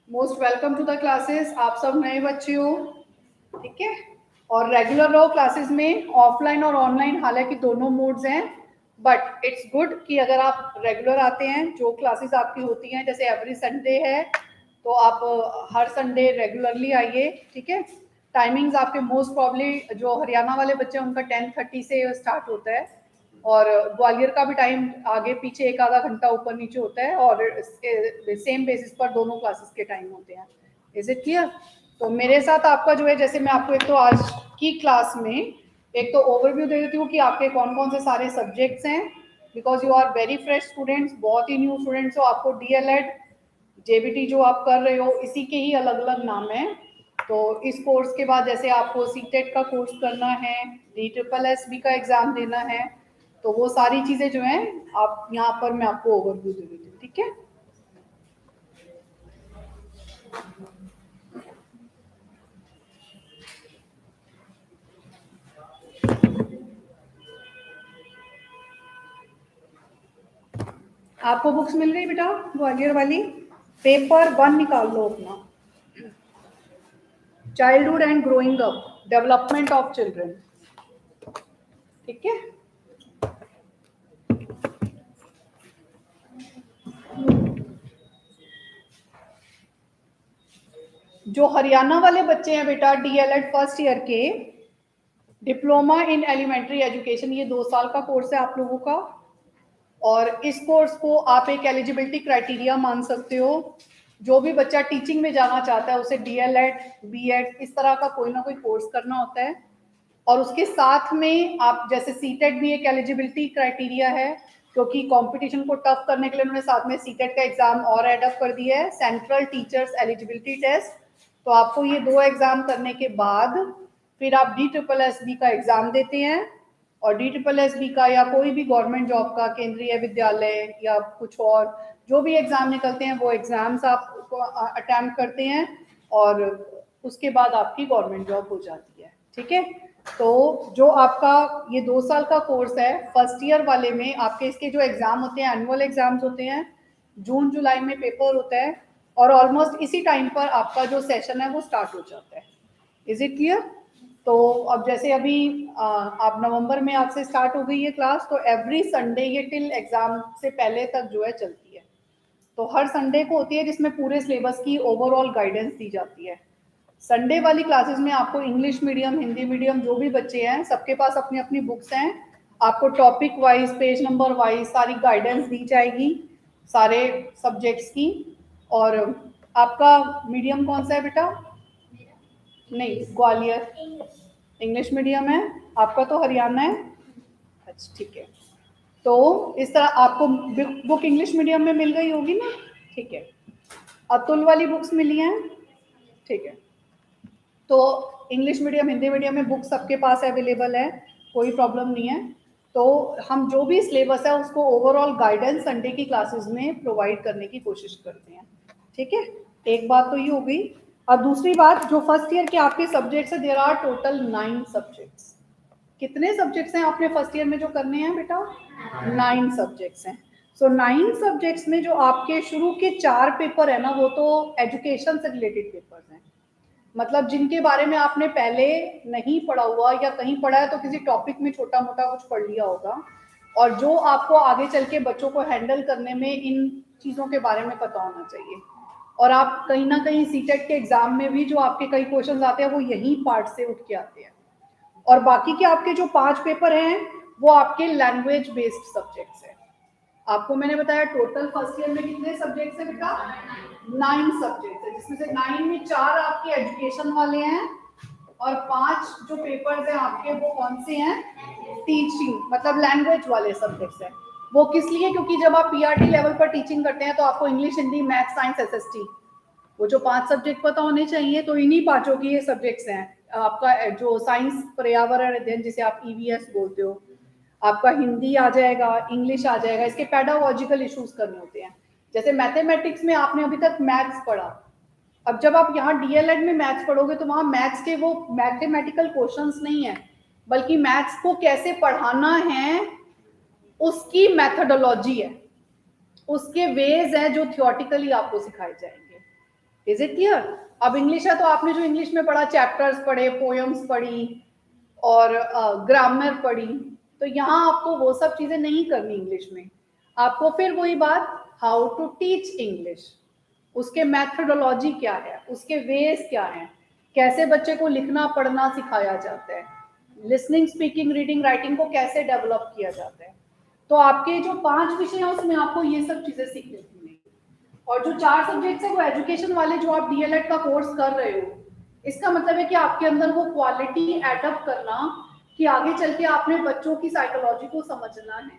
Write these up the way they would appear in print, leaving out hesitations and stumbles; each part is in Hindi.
Most welcome to the classes. आप सब नए बच्चे हो, ठीक है। और रेगुलर रहो क्लासेस में, ऑफलाइन और ऑनलाइन, हालांकि दोनों मोड्स हैं, बट इट्स गुड कि अगर आप रेगुलर आते हैं। जो क्लासेस आपकी होती हैं, जैसे एवरी संडे है, तो आप हर संडे रेगुलरली आइए, ठीक है। टाइमिंग्स आपके मोस्ट प्रॉब्ली जो हरियाणा वाले बच्चे हैं उनका 10:30 से स्टार्ट होता है, और ग्वालियर का भी टाइम आगे पीछे एक आधा घंटा ऊपर नीचे होता है, और सेम बेसिस पर दोनों क्लासेस के टाइम होते हैं। इज इट क्लियर? तो मेरे साथ आपका जो है, जैसे मैं आपको एक तो आज की क्लास में एक तो ओवरव्यू दे देती हूँ कि आपके कौन कौन से सारे सब्जेक्ट्स हैं, because you are very fresh students, बहुत ही न्यू स्टूडेंट्स हो। आपको डीएलएड जेबीटी जो आप कर रहे हो, इसी के ही अलग अलग नाम है। तो इस कोर्स के बाद जैसे आपको सीटेट का कोर्स करना है, DSSB का एग्जाम देना है, तो वो सारी चीजें जो हैं आप यहाँ पर मैं आपको ओवरव्यू दे देती हूँ, ठीक है। आपको बुक्स मिल गई बेटा ग्वालियर वाली? पेपर 1 निकाल लो अपना, childhood and growing up, development of children, ठीक है। जो हरियाणा वाले बच्चे हैं बेटा, डीएलएड फर्स्ट ईयर के, डिप्लोमा इन एलिमेंट्री एजुकेशन, ये 2 साल का कोर्स है आप लोगों का। और इस कोर्स को आप एक एलिजिबिलिटी क्राइटेरिया मान सकते हो। जो भी बच्चा टीचिंग में जाना चाहता है उसे डीएलएड, बीएड, इस तरह का कोई ना कोई कोर्स करना होता है। और उसके साथ में आप जैसे सीटेट भी एक एलिजिबिलिटी क्राइटेरिया है, क्योंकि कंपटीशन को टफ करने के लिए उन्होंने साथ में सीटेट का एग्जाम और एड अप कर दिया है, सेंट्रल टीचर्स एलिजिबिलिटी टेस्ट। तो आपको ये 2 एग्जाम करने के बाद फिर आप DSSB का एग्जाम देते हैं, और DSSB का या कोई भी गवर्नमेंट जॉब का, केंद्रीय विद्यालय या कुछ और जो भी एग्जाम निकलते हैं, वो एग्जाम्स आप अटेम्प्ट करते हैं, और उसके बाद आपकी गवर्नमेंट जॉब हो जाती है, ठीक है। तो जो आपका ये 2 साल का कोर्स है, फर्स्ट ईयर वाले में आपके इसके जो एग्जाम होते हैं, एनुअल एग्जाम्स होते हैं, जून जुलाई में पेपर होता है, और ऑलमोस्ट इसी टाइम पर आपका जो सेशन है वो स्टार्ट हो जाता है। Is it clear? तो अब जैसे अभी आप नवंबर में आपसे स्टार्ट हो गई है क्लास, तो एवरी संडे ये टिल एग्जाम से पहले तक जो है चलती है। तो हर संडे को होती है, जिसमें पूरे सिलेबस की ओवरऑल गाइडेंस दी जाती है। संडे वाली क्लासेस में आपको इंग्लिश मीडियम, हिंदी मीडियम जो भी बच्चे हैं, सबके पास अपनी अपनी बुक्स हैं। आपको topic wise, page number wise सारी गाइडेंस दी जाएगी सारे सब्जेक्ट्स की। और आपका मीडियम कौन सा है बेटा? नहीं, ग्वालियर इंग्लिश मीडियम है। आपका तो हरियाणा है। अच्छा, ठीक है। तो इस तरह आपको बुक इंग्लिश मीडियम में मिल गई होगी ना, ठीक है। अतुल वाली बुक्स मिली हैं, ठीक है। तो इंग्लिश मीडियम, हिंदी मीडियम में बुक सबके पास अवेलेबल है, कोई प्रॉब्लम नहीं है। तो हम जो भी सिलेबस है उसको ओवरऑल गाइडेंस संडे की क्लासेस में प्रोवाइड करने की कोशिश करते हैं, ठीक है। एक बात तो ये हो गई। अब दूसरी बात, जो फर्स्ट ईयर के आपके सब्जेक्ट्स है, देयर आर टोटल 9 सब्जेक्ट्स। कितने सब्जेक्ट्स हैं आपने फर्स्ट ईयर में जो करने हैं बेटा? 9 सब्जेक्ट्स हैं। सो 9 सब्जेक्ट्स में जो आपके शुरू के 4 पेपर है ना, वो तो एजुकेशन से रिलेटेड पेपर्स हैं। मतलब जिनके बारे में आपने पहले नहीं पढ़ा हुआ, या कहीं पढ़ा है तो किसी टॉपिक में छोटा मोटा कुछ पढ़ लिया होगा, और जो आपको आगे चल के बच्चों को हैंडल करने में इन चीज़ों के बारे में पता होना चाहिए। और आप कहीं ना कहीं सीटेट के एग्जाम में भी जो आपके कई क्वेश्चन आते हैं वो यही पार्ट से उठ के आते हैं। और बाकी के आपके जो 5 पेपर हैं वो आपके लैंग्वेज बेस्ड सब्जेक्ट्स हैं। आपको मैंने बताया टोटल फर्स्ट ईयर में कितने सब्जेक्ट्स हैं बेटा? 9 सब्जेक्ट्स है, जिसमें से 9 में 4 आपके एजुकेशन वाले हैं, और 5 जो पेपर्स हैं आपके वो कौन से हैं? टीचिंग, मतलब लैंग्वेज वाले सब्जेक्ट्स हैं। वो किस लिए? क्योंकि जब आप पीआरटी लेवल पर टीचिंग करते हैं तो आपको English, Hindi, math, science, SST, वो जो 5 सब्जेक्ट पता होने चाहिए। तो इन्हीं पांचों की ये सब्जेक्ट्स हैं। आपका जो साइंस पर्यावरण अध्ययन, जिसे आप ईवीएस बोलते हो, आपका हिंदी आ जाएगा, इंग्लिश आ जाएगा, इसके पेडागोजिकल इश्यूज करने होते हैं। जैसे मैथमेटिक्स में आपने अभी तक मैथ्स पढ़ा, अब जब आप यहाँ डीएलएड में मैथ्स पढ़ोगे तो वहां मैथ्स के वो मैथमेटिकल क्वेश्चंस नहीं है, बल्कि मैथ्स को कैसे पढ़ाना है उसकी मैथडोलॉजी है, उसके वेज है जो थियोटिकली आपको सिखाए जाएंगे। Is it clear? अब इंग्लिश है तो आपने जो इंग्लिश में पढ़ा, चैप्टर्स पढ़े, पोएम्स पढ़ी और ग्रामर पढ़ी, तो यहाँ आपको वो सब चीजें नहीं करनी इंग्लिश में। आपको फिर वही बात, हाउ टू टीच इंग्लिश, उसके मैथडोलॉजी क्या है, उसके वेज क्या है, कैसे बच्चे को लिखना पढ़ना सिखाया जाता है, लिसनिंग, स्पीकिंग, रीडिंग, राइटिंग को कैसे डेवलप किया जाता है। तो आपके जो 5 विषय हैं उसमें आपको ये सब चीजें सीखने को मिलेगी। और जो 4 सब्जेक्ट्स है वो एजुकेशन वाले, जो आप डीएलएड का कोर्स कर रहे हो, इसका मतलब है कि आपके अंदर वो क्वालिटी एडअप करना कि आगे चल के आपने बच्चों की साइकोलॉजी को समझना है,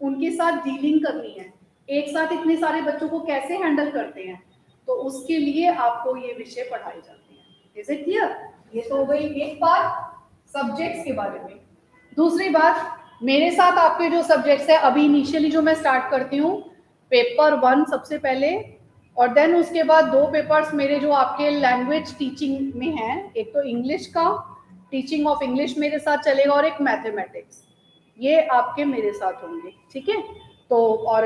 उनके साथ डीलिंग करनी है, एक साथ इतने सारे बच्चों को कैसे हैंडल करते हैं, तो उसके लिए आपको ये विषय पढ़ाए जाते हैं। इज इट क्लियर? ये तो हो गई एक बात सब्जेक्ट्स के बारे में। दूसरी बात, मेरे साथ आपके जो सब्जेक्ट्स है, अभी इनिशियली जो मैं स्टार्ट करती हूँ, पेपर 1 सबसे पहले, और देन उसके बाद 2 पेपर्स मेरे जो आपके लैंग्वेज टीचिंग में हैं, एक तो इंग्लिश का, टीचिंग ऑफ इंग्लिश मेरे साथ चलेगा, और एक मैथमेटिक्स, ये आपके मेरे साथ होंगे, ठीक है? तो और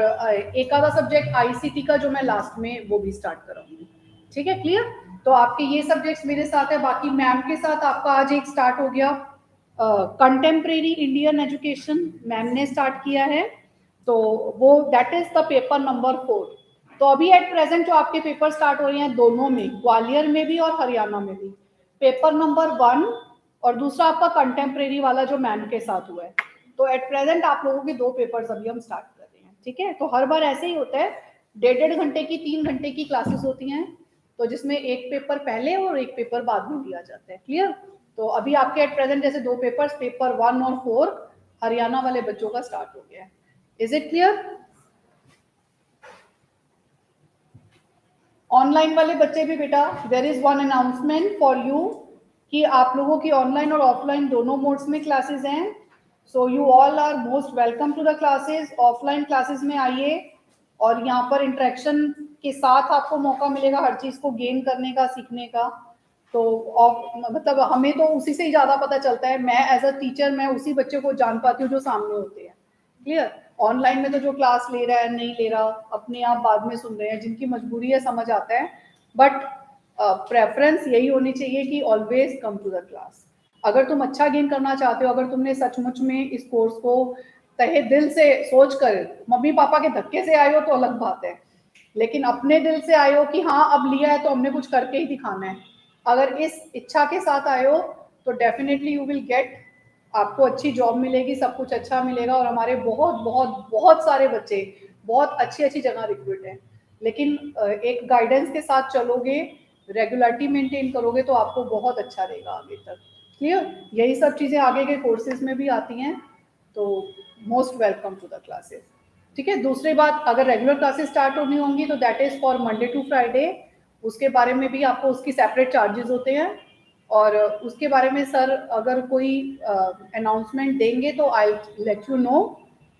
एक आधा सब्जेक्ट आईसीटी का जो मैं लास्ट में वो भी स्टार्ट कराऊंगी, ठीक है? क्लियर? तो आपके ये सब्जेक्ट्स मेरे साथ है। बाकी मैम के साथ आपका आज एक स्टार्ट हो गया कंटेम्प्रेरी इंडियन एजुकेशन, मैम ने स्टार्ट किया है, तो वो that is the paper number 4। तो अभी एट प्रेजेंट जो आपके पेपर स्टार्ट हो रहे हैं दोनों में, ग्वालियर में भी और हरियाणा में भी, पेपर नंबर 1 और दूसरा आपका कंटेम्प्रेरी वाला जो मैम के साथ हुआ है। तो एट प्रेजेंट आप लोगों के 2 पेपर्स अभी हम स्टार्ट कर रहे हैं, ठीक है? तो हर बार ऐसे ही होता है, 1.5 घंटे की 3 घंटे की क्लासेस होती हैं, तो जिसमें एक पेपर पहले और एक पेपर बाद में लिया जाता है। क्लियर? तो अभी आपके एट प्रेजेंट जैसे 2 पेपर्स, पेपर 1 और 4 हरियाणा वाले बच्चों का स्टार्ट हो गया है। Is it clear? ऑनलाइन वाले बच्चे भी बेटा, there is one announcement for you कि आप लोगों की ऑनलाइन और ऑफलाइन दोनों मोड्स में क्लासेस हैं। So you all are most welcome to the classes. Offline classes में आइए और यहाँ पर इंटरेक्शन के साथ आपको मौका मिलेगा हर चीज को गेन करने का, सीखने का। तो मतलब हमें तो उसी से ही ज्यादा पता चलता है, मैं एज अ टीचर मैं उसी बच्चे को जान पाती हूँ जो सामने होते हैं। क्लियर? ऑनलाइन में तो जो क्लास ले रहा है नहीं ले रहा, अपने आप बाद में सुन रहे हैं, जिनकी मजबूरी है समझ आता है, बट प्रेफरेंस यही होनी चाहिए कि always come to the class. अगर तुम अच्छा गेन करना चाहते हो, अगर तुमने सचमुच में इस कोर्स को तहे दिल से सोच कर, मम्मी पापा के धक्के से आए हो तो अलग बात है, लेकिन अपने दिल से आए हो कि हाँ अब लिया है तो हमने कुछ करके ही दिखाना है, अगर इस इच्छा के साथ आए हो तो डेफिनेटली यू विल गेट, आपको अच्छी जॉब मिलेगी, सब कुछ अच्छा मिलेगा। और हमारे बहुत बहुत बहुत सारे बच्चे बहुत अच्छी अच्छी जगह रिक्रूट हैं, लेकिन एक गाइडेंस के साथ चलोगे, रेगुलरिटी मेंटेन करोगे तो आपको बहुत अच्छा रहेगा आगे तक। क्लियर? यही सब चीज़ें आगे के कोर्सेज में भी आती हैं, तो most welcome to the classes, ठीक है? दूसरी बात, अगर रेगुलर क्लासेस स्टार्ट होनी होंगी तो that is for Monday to Friday, उसके बारे में भी आपको उसकी सेपरेट चार्जेस होते हैं, और उसके बारे में सर अगर कोई अनाउंसमेंट देंगे तो आई लेट यू नो,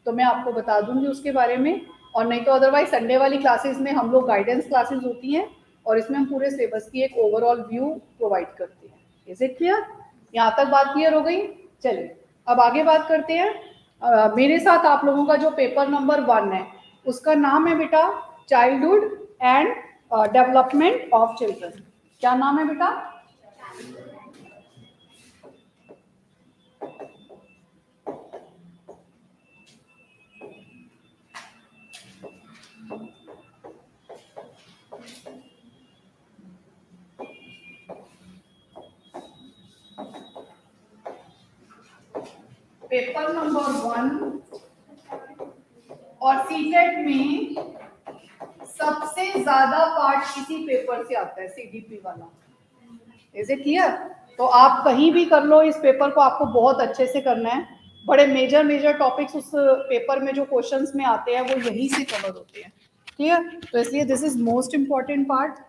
तो मैं आपको बता दूंगी उसके बारे में। और नहीं तो अदरवाइज संडे वाली क्लासेस में हम लोग गाइडेंस क्लासेस होती हैं, और इसमें हम पूरे सिलेबस की एक ओवरऑल व्यू प्रोवाइड करते हैं। इज इट क्लियर? यहाँ तक बात क्लियर हो गई? चलिए अब आगे बात करते हैं। मेरे साथ आप लोगों का जो पेपर नंबर 1 है उसका नाम है बेटा childhood and development of children. क्या नाम है बेटा? पेपर नंबर 1 और सीटेट में सबसे ज्यादा पार्ट इसी पेपर से आता है, सीडीपी वाला। Is it clear? तो आप कहीं भी कर लो, इस पेपर को आपको बहुत अच्छे से करना है। बड़े मेजर मेजर टॉपिक्स उस पेपर में जो क्वेश्चंस में आते हैं वो यहीं से कवर होते हैं। क्लियर? तो इसलिए this is most important part.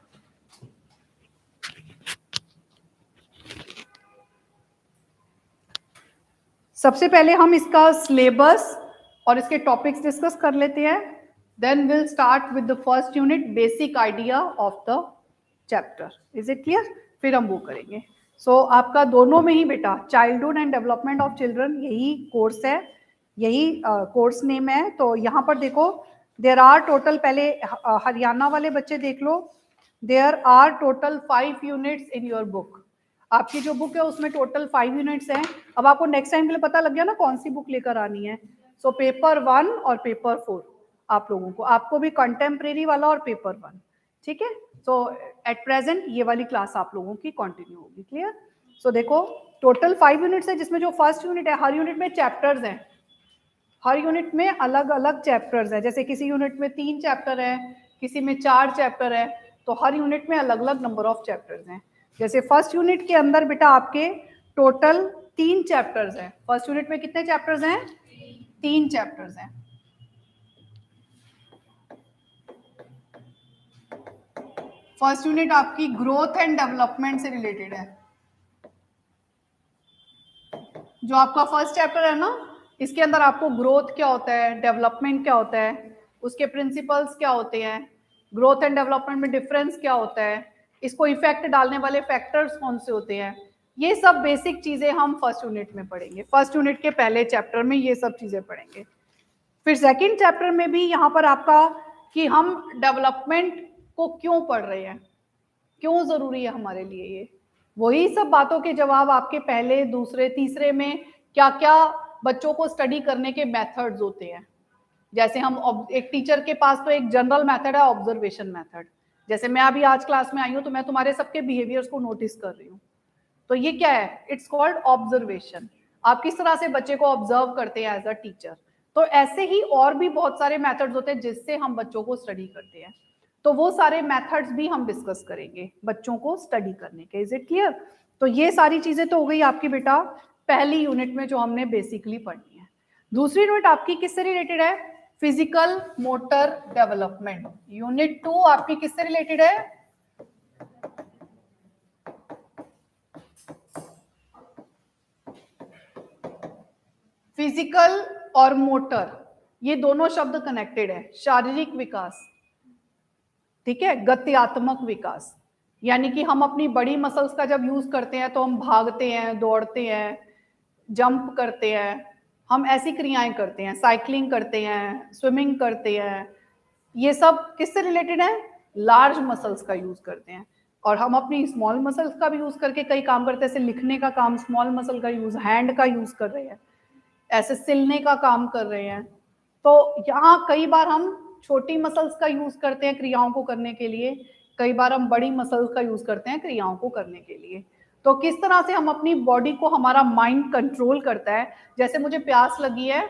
सबसे पहले हम इसका सिलेबस और इसके टॉपिक्स डिस्कस कर लेते हैं, then will start with the first unit, basic idea of the chapter. Is it clear? फिर हम वो करेंगे। सो आपका दोनों में ही बेटा childhood and development of children यही कोर्स है, यही कोर्स नेम है। तो यहाँ पर देखो देर आर टोटल, पहले हरियाणा वाले बच्चे देख लो, there are total 5 units in your book. आपकी जो बुक है उसमें टोटल 5 यूनिट्स हैं। अब आपको नेक्स्ट टाइम के लिए पता लग गया ना कौन सी बुक लेकर आनी है। सो पेपर 1 और पेपर 4 आप लोगों को, आपको भी कंटेम्प्रेरी वाला और पेपर 1, ठीक है। सो एट प्रेजेंट ये वाली क्लास आप लोगों की कंटिन्यू होगी, क्लियर। सो देखो टोटल 5 यूनिट्स है, जिसमें जो फर्स्ट यूनिट है, हर यूनिट में चैप्टर्स हैं, हर यूनिट में अलग अलग चैप्टर्स है। जैसे किसी यूनिट में 3 चैप्टर है, किसी में 4 चैप्टर है, तो हर यूनिट में अलग अलग नंबर ऑफ चैप्टर्स हैं। जैसे फर्स्ट यूनिट के अंदर बेटा आपके टोटल 3 चैप्टर्स हैं। फर्स्ट यूनिट में कितने चैप्टर्स हैं? 3 चैप्टर्स हैं। फर्स्ट यूनिट आपकी ग्रोथ एंड डेवलपमेंट से रिलेटेड है। जो आपका फर्स्ट चैप्टर है ना, इसके अंदर आपको ग्रोथ क्या होता है, डेवलपमेंट क्या होता है, उसके प्रिंसिपल्स क्या होते हैं, ग्रोथ एंड डेवलपमेंट में डिफरेंस क्या होता है, इसको इफेक्ट डालने वाले फैक्टर्स कौन से होते हैं, ये सब बेसिक चीजें हम फर्स्ट यूनिट में पढ़ेंगे। फर्स्ट यूनिट के पहले चैप्टर में ये सब चीजें पढ़ेंगे। फिर सेकंड चैप्टर में भी यहाँ पर आपका कि हम डेवलपमेंट को क्यों पढ़ रहे हैं, क्यों जरूरी है हमारे लिए, ये वही सब बातों के जवाब आपके पहले, दूसरे, तीसरे में क्या क्या बच्चों को स्टडी करने के मेथड्स होते हैं। जैसे हम एक टीचर के पास तो एक जनरल मेथड है ऑब्जर्वेशन मेथड। जैसे मैं अभी आज क्लास में आई हूँ तो मैं तुम्हारे सबके बिहेवियर्स को नोटिस कर रही हूँ, तो ये क्या है, इट्स कॉल्ड ऑब्जर्वेशन। आप किस तरह से बच्चे को ऑब्जर्व करते हैं एज अ टीचर। तो ऐसे ही और भी बहुत सारे मेथड्स होते हैं जिससे हम बच्चों को स्टडी करते हैं। तो वो सारे मेथड्स भी हम डिस्कस करेंगे बच्चों को स्टडी करने के। Is it clear? तो ये सारी चीजें तो हो गई आपकी बेटा पहली यूनिट में जो हमने बेसिकली पढ़नी है। दूसरी यूनिट आपकी किससे रिलेटेड है? Physical motor development. यूनिट 2 आपकी किससे रिलेटेड है? फिजिकल और मोटर, ये दोनों शब्द कनेक्टेड है। शारीरिक विकास, ठीक है, गत्यात्मक विकास, यानी कि हम अपनी बड़ी मसल्स का जब यूज करते हैं तो हम भागते हैं, दौड़ते हैं, जंप करते हैं, हम ऐसी क्रियाएं करते हैं, साइकिलिंग करते हैं, स्विमिंग करते हैं। ये सब किससे रिलेटेड है? लार्ज मसल्स का यूज करते हैं। और हम अपनी स्मॉल मसल्स का भी यूज करके कई काम करते हैं, जैसे लिखने का काम स्मॉल मसल का यूज, हैंड का यूज कर रहे हैं, ऐसे सिलने का काम कर रहे हैं। तो यहाँ कई बार हम छोटी मसल्स का यूज करते हैं क्रियाओं को करने के लिए, कई बार हम बड़ी मसल्स का यूज करते हैं क्रियाओं को करने के लिए। तो किस तरह से हम अपनी बॉडी को, हमारा माइंड कंट्रोल करता है। जैसे मुझे प्यास लगी है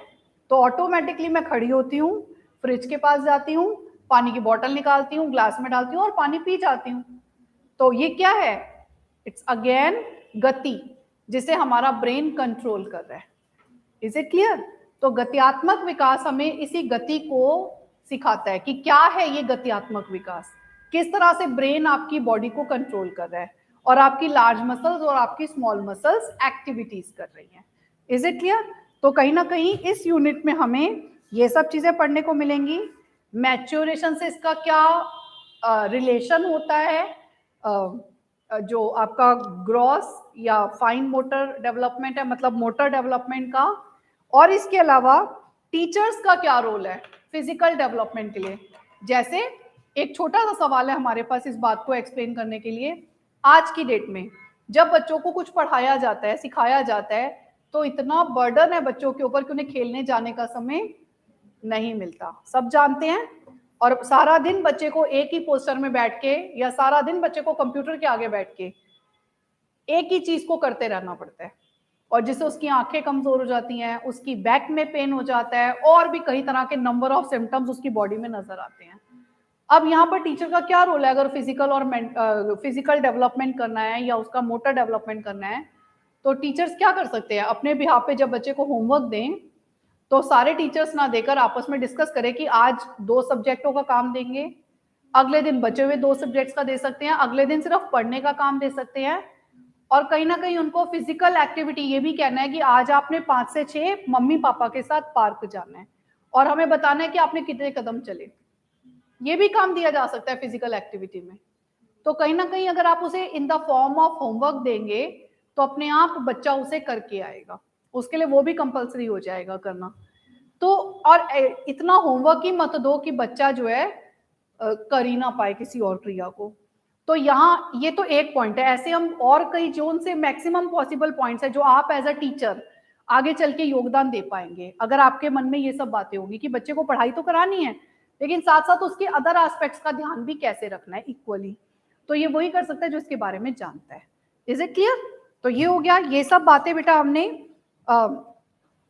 तो ऑटोमेटिकली मैं खड़ी होती हूँ, फ्रिज के पास जाती हूँ, पानी की बोतल निकालती हूँ, ग्लास में डालती हूँ और पानी पी जाती हूँ। तो ये क्या है? इट्स अगेन गति, जिसे हमारा ब्रेन कंट्रोल कर रहा है। Is it clear? तो गत्यात्मक विकास हमें इसी गति को सिखाता है कि क्या है ये गत्यात्मक विकास, किस तरह से ब्रेन आपकी बॉडी को कंट्रोल कर रहा है और आपकी लार्ज मसल्स और आपकी स्मॉल मसल्स एक्टिविटीज कर रही हैं। इज इट क्लियर? तो कहीं ना कहीं इस यूनिट में हमें ये सब चीजें पढ़ने को मिलेंगी। मैच्योरेशन से इसका क्या रिलेशन होता है, जो आपका ग्रॉस या फाइन मोटर डेवलपमेंट है, मतलब मोटर डेवलपमेंट का, और इसके अलावा टीचर्स का क्या रोल है फिजिकल डेवलपमेंट के लिए। जैसे एक छोटा सा सवाल है हमारे पास इस बात को एक्सप्लेन करने के लिए। आज की डेट में जब बच्चों को कुछ पढ़ाया जाता है, सिखाया जाता है, तो इतना बर्डन है बच्चों के ऊपर कि उन्हें खेलने जाने का समय नहीं मिलता, सब जानते हैं। और सारा दिन बच्चे को एक ही पोस्टर में बैठ के या सारा दिन बच्चे को कंप्यूटर के आगे बैठ के एक ही चीज को करते रहना पड़ता है, और जिससे उसकी आंखें कमजोर हो जाती हैं, उसकी बैक में पेन हो जाता है, और भी कई तरह के नंबर ऑफ सिम्टम्स उसकी बॉडी में नजर आते हैं। अब यहाँ पर टीचर का क्या रोल है? अगर फिजिकल डेवलपमेंट करना है या उसका मोटर डेवलपमेंट करना है, तो टीचर्स क्या कर सकते हैं? अपने बिहाफ पे जब बच्चे को होमवर्क दें तो सारे टीचर्स ना देकर आपस में डिस्कस करें कि आज 2 सब्जेक्टों का काम देंगे, अगले दिन बचे हुए 2 सब्जेक्ट्स का दे सकते हैं, अगले दिन सिर्फ पढ़ने का काम दे सकते हैं। और कहीं ना कहीं उनको फिजिकल एक्टिविटी ये भी कहना है कि आज आपने 5 से 6 मम्मी पापा के साथ पार्क जाना है और हमें बताना है कि आपने कितने कदम चले। ये भी काम दिया जा सकता है फिजिकल एक्टिविटी में। तो कहीं ना कहीं अगर आप उसे in the form of homework देंगे तो अपने आप बच्चा उसे करके आएगा, उसके लिए वो भी कंपलसरी हो जाएगा करना। तो और इतना होमवर्क ही मत दो कि बच्चा जो है कर ही ना पाए किसी और क्रिया को। तो यहाँ ये तो एक पॉइंट है, ऐसे हम और कई जोन से मैक्सिमम पॉसिबल पॉइंट्स है जो आप एज अ टीचर आगे चल के योगदान दे पाएंगे, अगर आपके मन में ये सब बातें होगी कि बच्चे को पढ़ाई तो करानी है लेकिन साथ साथ उसके अदर एस्पेक्ट्स का ध्यान भी कैसे रखना है इक्वली, तो ये वही कर सकता है जो इसके बारे में जानता है। Is it clear? तो ये हो गया, ये सब बातें बेटा हमने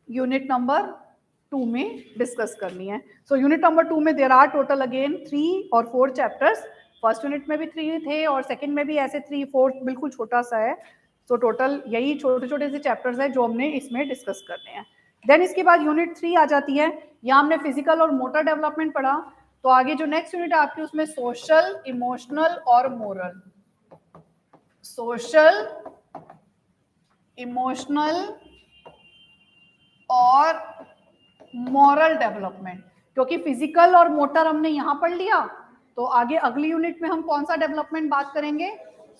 यूनिट नंबर 2 में डिस्कस करनी है। सो यूनिट नंबर 2 में देयर आर टोटल अगेन 3 और 4 चैप्टर्स। फर्स्ट यूनिट में भी 3 थे और सेकंड में भी ऐसे 3, 4 बिल्कुल छोटा सा है। सो टोटल यही छोटे छोटे से चैप्टर्स हैं जो हमने इसमें डिस्कस करने हैं। देन इसके बाद यूनिट 3 आ जाती है, यहाँ हमने फिजिकल और मोटर डेवलपमेंट पढ़ा, तो आगे जो नेक्स्ट यूनिट है आपकी उसमें सोशल, इमोशनल और मोरल। सोशल, इमोशनल और मॉरल डेवलपमेंट, क्योंकि फिजिकल और मोटर हमने यहां पढ़ लिया, तो आगे अगली यूनिट में हम कौन सा डेवलपमेंट बात करेंगे?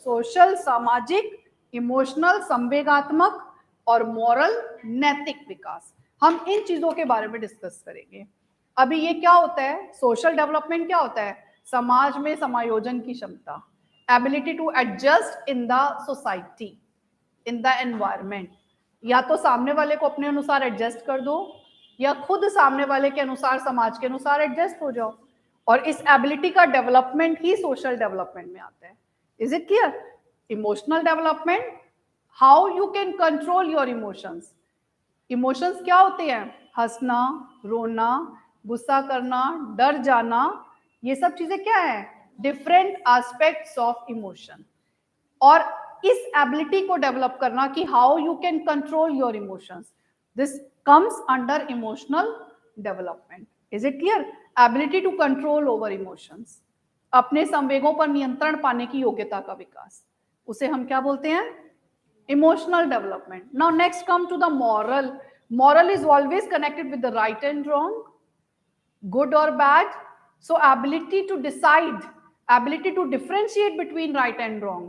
सोशल, सामाजिक, इमोशनल, संवेगात्मक और मॉरल, नैतिक विकास। हम इन चीजों के बारे में डिस्कस करेंगे। अभी ये क्या होता है? सोशल डेवलपमेंट क्या होता है? समाज में समायोजन की क्षमता, ability to adjust in the society, in the environment. या तो सामने वाले को अपने अनुसार एडजस्ट कर दो या खुद सामने वाले के अनुसार, समाज के अनुसार एडजस्ट हो जाओ, और इस एबिलिटी का डेवलपमेंट ही सोशल डेवलपमेंट में आता है। Is it clear? Emotional development, how you can control your emotions. Emotions क्या होते हैं? हंसना, रोना, गुस्सा करना, डर जाना, ये सब चीजें क्या है? Different aspects of emotion. और इस एबिलिटी को डेवलप करना कि how you can control your emotions, this comes under emotional development. Is it clear? Ability to control over emotions, अपने संवेगों पर नियंत्रण पाने की योग्यता का विकास, उसे हम क्या बोलते हैं? Emotional development. Now next come to the moral. Moral is always connected with the right and wrong, good or bad. So ability to decide, ability to differentiate between right and wrong,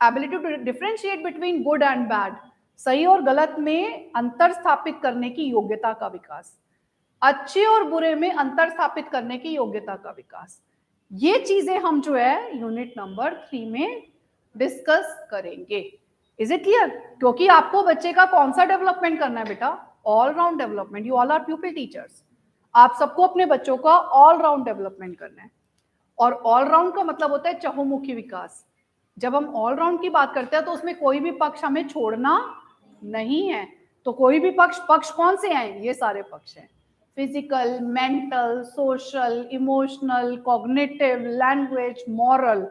ability to differentiate between good and bad, सही और गलत में अंतर स्थापित करने की योग्यता का विकास, अच्छे और बुरे में अंतर स्थापित करने की योग्यता का विकास, ये चीजें हम जो है यूनिट नंबर 3 में डिस्कस करेंगे। Is it clear? क्योंकि आपको बच्चे का कौन सा डेवलपमेंट करना है बेटा? All round development. You all are pupil teachers, आप सबको अपने बच्चों का ऑल राउंड डेवलपमेंट करना है। और ऑल राउंड का मतलब होता है चहुमुखी विकास। जब हम ऑल राउंड की बात करते हैं तो उसमें कोई भी पक्ष हमें छोड़ना नहीं है। तो कोई भी पक्ष कौन से हैं? ये सारे पक्ष हैं, physical, mental, social, emotional, cognitive, language, moral.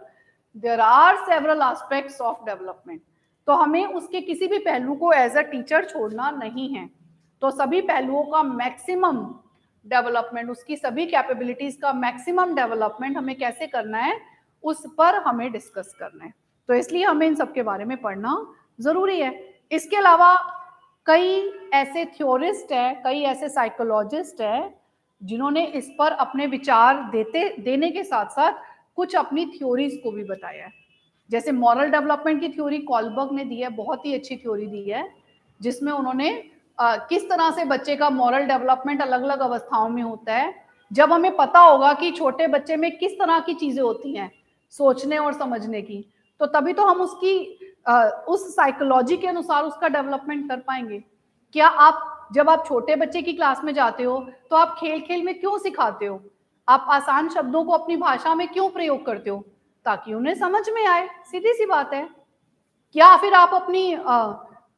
There are several aspects of development. तो हमें उसके किसी भी पहलू को एज अ टीचर छोड़ना नहीं है। तो सभी पहलुओं का मैक्सिमम डेवलपमेंट, उसकी सभी कैपेबिलिटीज का मैक्सिमम डेवलपमेंट हमें कैसे करना है, उस पर हमें डिस्कस करना है। तो इसलिए हमें इन सब के बारे में पढ़ना जरूरी है। इसके अलावा कई ऐसे थ्योरिस्ट हैं, कई ऐसे साइकोलॉजिस्ट हैं जिन्होंने इस पर अपने विचार देने के साथ साथ कुछ अपनी थ्योरीज को भी बताया है। जैसे मॉरल डेवलपमेंट की थ्योरी कॉलबर्ग ने दी है, बहुत ही अच्छी थ्योरी दी है, जिसमें उन्होंने किस तरह से बच्चे का मॉरल डेवलपमेंट अलग अलग अवस्थाओं में होता है। जब हमें पता होगा कि छोटे बच्चे में किस तरह की चीजें होती हैं सोचने और समझने की, तो तभी तो हम उसकी उस साइकोलॉजी के अनुसार उसका डेवलपमेंट कर पाएंगे। क्या आप जब आप छोटे बच्चे की क्लास में जाते हो तो आप खेल खेल में क्यों सिखाते हो? आप आसान शब्दों को अपनी भाषा में क्यों प्रयोग करते हो? ताकि उन्हें समझ में आए, सीधी सी बात है। क्या फिर आप अपनी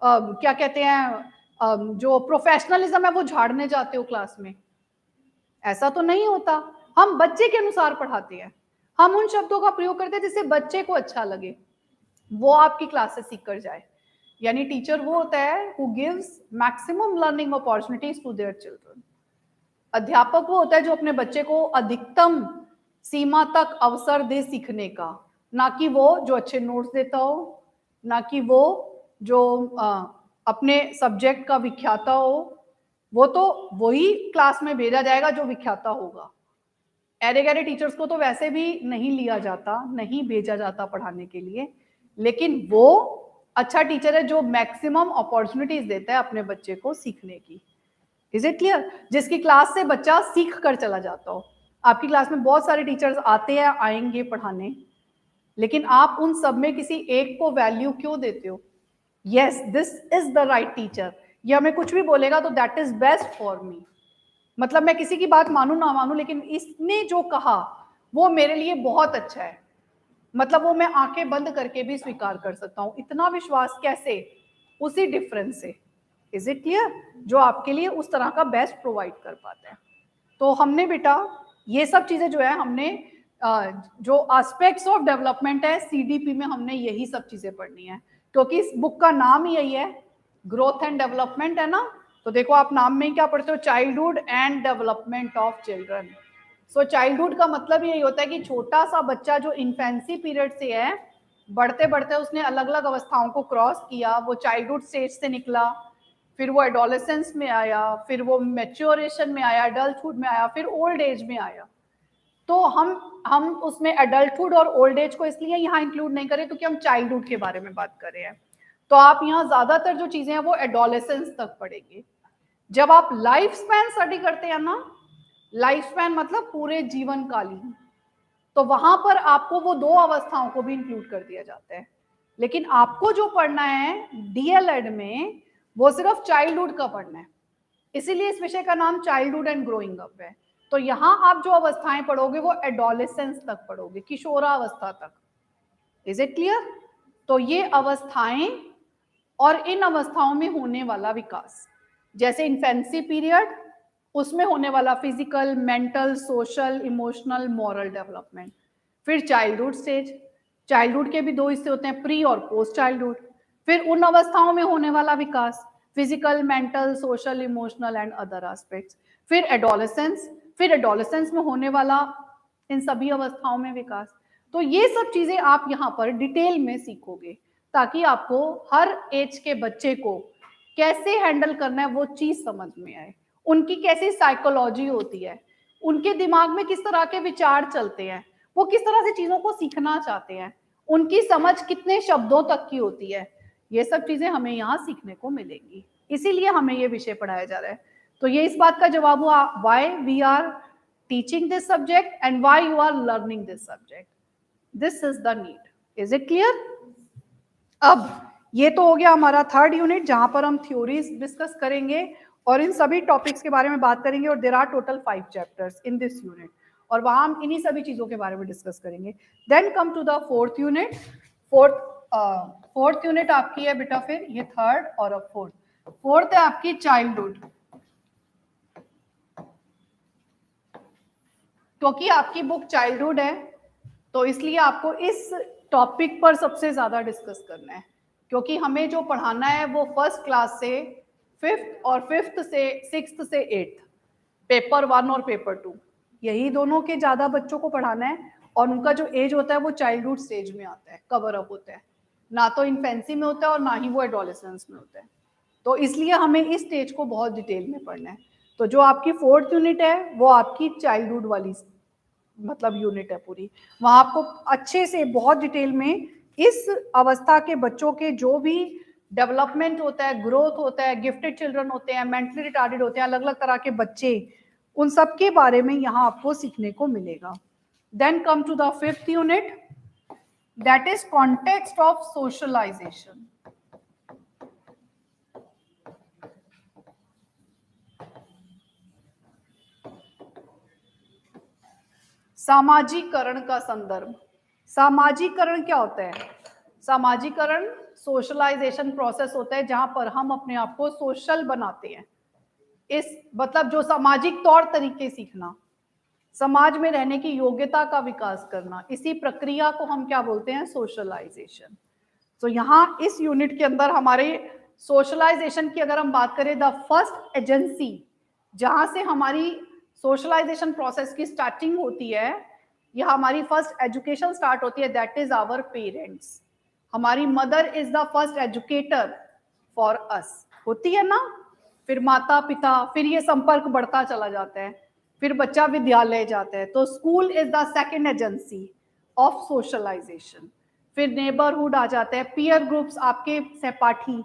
क्या कहते हैं जो प्रोफेशनलिज्म है वो झाड़ने जाते हो क्लास में? ऐसा तो नहीं होता। हम बच्चे के अनुसार पढ़ाते हैं, हम उन शब्दों का प्रयोग करते हैं जिससे बच्चे को अच्छा लगे, वो आपकी क्लास से सीख कर जाए। यानी टीचर वो होता है who gives maximum learning opportunities to their children. अध्यापक वो होता है जो अपने बच्चे को अधिकतम सीमा तक अवसर दे सीखने का, ना कि वो जो अच्छे नोट्स देता हो, ना कि वो जो अपने सब्जेक्ट का विख्याता हो। वो तो वही क्लास में भेजा जाएगा जो विख्याता होगा। ऐरे गैरे टीचर्स को तो वैसे भी नहीं लिया जाता, नहीं भेजा जाता पढ़ाने के लिए, लेकिन वो अच्छा टीचर है जो मैक्सिमम अपॉर्चुनिटीज देता है अपने बच्चे को सीखने की। Is it clear? जिसकी क्लास से बच्चा सीख कर चला जाता हो। आपकी क्लास में बहुत सारे टीचर्स आते हैं, आएंगे पढ़ाने, लेकिन आप उन सब में किसी एक को वैल्यू क्यों देते हो? Yes, this is the right teacher, ये हमें कुछ भी बोलेगा तो that is best for me, मतलब मैं किसी की बात मानू ना मानू, लेकिन इसने जो कहा वो मेरे लिए बहुत अच्छा है, मतलब वो मैं आंखें बंद करके भी स्वीकार कर सकता हूँ। इतना विश्वास कैसे? उसी डिफरेंस से। Is it clear? जो आपके लिए उस तरह का बेस्ट प्रोवाइड कर पाते हैं। तो हमने बेटा ये सब चीजें जो है हमने जो एस्पेक्ट्स ऑफ डेवलपमेंट है सीडीपी में हमने यही सब चीजें पढ़नी है, क्योंकि इस बुक का नाम ही यही है, ग्रोथ एंड डेवलपमेंट है ना। तो देखो आप नाम में ही क्या पढ़ते हो, childhood and development of children. So childhood का मतलब यही होता है कि छोटा सा बच्चा जो इन्फेंसी पीरियड से है, बढ़ते बढ़ते उसने अलग अलग अवस्थाओं को क्रॉस किया, वो चाइल्डहुड स्टेज से निकला, फिर वो एडोलेसेंस में आया, फिर वो मैच्योरेशन में आया, अडल्टहुड में आया, फिर ओल्ड एज में आया। तो हम उसमें एडल्टहुड और ओल्ड एज को इसलिए यहाँ इंक्लूड नहीं करें क्योंकि हम चाइल्डहुड के बारे में बात कर रहे हैं। तो आप यहाँ ज्यादातर जो चीजें हैं वो एडोलेसेंस तक पढ़ेंगे। जब आप लाइफ स्पैन स्टडी करते हैं ना, लाइफ स्पैन मतलब पूरे जीवन कालीन, तो वहां पर आपको वो दो अवस्थाओं को भी इंक्लूड कर दिया जाता है। लेकिन आपको जो पढ़ना है डीएलएड में वो सिर्फ चाइल्डहुड का पढ़ना है, इसीलिए इस विषय का नाम चाइल्डहुड एंड ग्रोइंग अप है। तो यहाँ आप जो अवस्थाएं पढ़ोगे वो एडोलेसेंस तक पढ़ोगे, किशोरावस्था तक। Is it clear? तो ये अवस्थाएं और इन अवस्थाओं में होने वाला विकास, जैसे इन्फेंसी पीरियड, उसमें होने वाला physical, mental, social, emotional, moral development. फिर चाइल्डहुड स्टेज, चाइल्डहुड के भी दो हिस्से होते हैं, प्री और पोस्ट चाइल्डहुड। फिर उन अवस्थाओं में होने वाला विकास, physical, mental, social, emotional and other aspects. फिर एडोलेसेंस, फिर एडोलेसेंस में होने वाला इन सभी अवस्थाओं में विकास। तो ये सब चीजें आप यहाँ पर डिटेल में सीखोगे, ताकि आपको हर एज के बच्चे को कैसे हैंडल करना है वो चीज समझ में आए, उनकी कैसी साइकोलॉजी होती है, उनके दिमाग में किस तरह के विचार चलते हैं, वो किस तरह से चीजों को सीखना चाहते हैं, उनकी समझ कितने शब्दों तक की होती है, ये सब चीजें हमें यहाँ सीखने को मिलेंगी। इसीलिए हमें ये विषय पढ़ाया जा रहा है। तो ये इस बात का जवाब हुआ why we are teaching this subject and why you are learning this subject. This is the need. Is it clear? अब ये तो हो गया हमारा थर्ड यूनिट, जहां पर हम थ्योरीज डिस्कस करेंगे और इन सभी टॉपिक्स के बारे में बात करेंगे, और there are total 5 chapters in this unit, और वहां हम इन्हीं सभी चीजों के बारे में डिस्कस करेंगे। Then come to the fourth unit. Fourth unit आपकी है बेटा, फिर ये थर्ड और अब फोर्थ है आपकी चाइल्डहुड। क्योंकि आपकी बुक चाइल्डहुड है तो इसलिए आपको इस टॉपिक पर सबसे ज्यादा डिस्कस करना है, क्योंकि हमें जो पढ़ाना है वो फर्स्ट क्लास से फिफ्थ और फिफ्थ से सिक्स्थ से एट्थ, पेपर 1 और पेपर 2, यही दोनों के ज्यादा बच्चों को पढ़ाना है। और उनका जो एज होता है वो चाइल्डहुड स्टेज में आता है, कवर अप होता है, ना तो इन्फेंसी में होता है और ना ही वो एडोलेसेंस में होता है। तो इसलिए हमें इस स्टेज को बहुत डिटेल में पढ़ना है। तो जो आपकी फोर्थ यूनिट है वो आपकी चाइल्डहुड वाली मतलब यूनिट है पूरी, वहां आपको अच्छे से बहुत डिटेल में इस अवस्था के बच्चों के जो भी डेवलपमेंट होता है, ग्रोथ होता है, गिफ्टेड चिल्ड्रन होते हैं, मेंटली रिटार्डेड होते हैं, अलग अलग तरह के बच्चे, उन सब के बारे में यहाँ आपको सीखने को मिलेगा। Then come to the fifth unit, that is context of socialization. सामाजिकरण का संदर्भ। सामाजिकरण क्या होता है? सामाजिकरण सोशलाइजेशन प्रोसेस होता है जहां पर हम अपने आप को सोशल बनाते हैं। इस मतलब जो सामाजिक तौर तरीके सीखना, समाज में रहने की योग्यता का विकास करना, इसी प्रक्रिया को हम क्या बोलते हैं? सोशलाइजेशन। तो यहाँ इस यूनिट के अंदर हमारे सोशलाइजेशन की अगर हम बात करें, द फर्स्ट एजेंसी जहां से हमारी सोशलाइजेशन प्रोसेस की स्टार्टिंग होती है, या हमारी फर्स्ट एजुकेशन स्टार्ट होती है, दैट इज आवर पेरेंट्स। हमारी mother is the first educator for us, होती है ना। फिर माता पिता, फिर ये संपर्क बढ़ता चला जाता है, फिर बच्चा विद्यालय जाता है, तो school is the second agency of socialisation. फिर नेबरहुड आ जाता है, पीयर ग्रुप्स, आपके सहपाठी,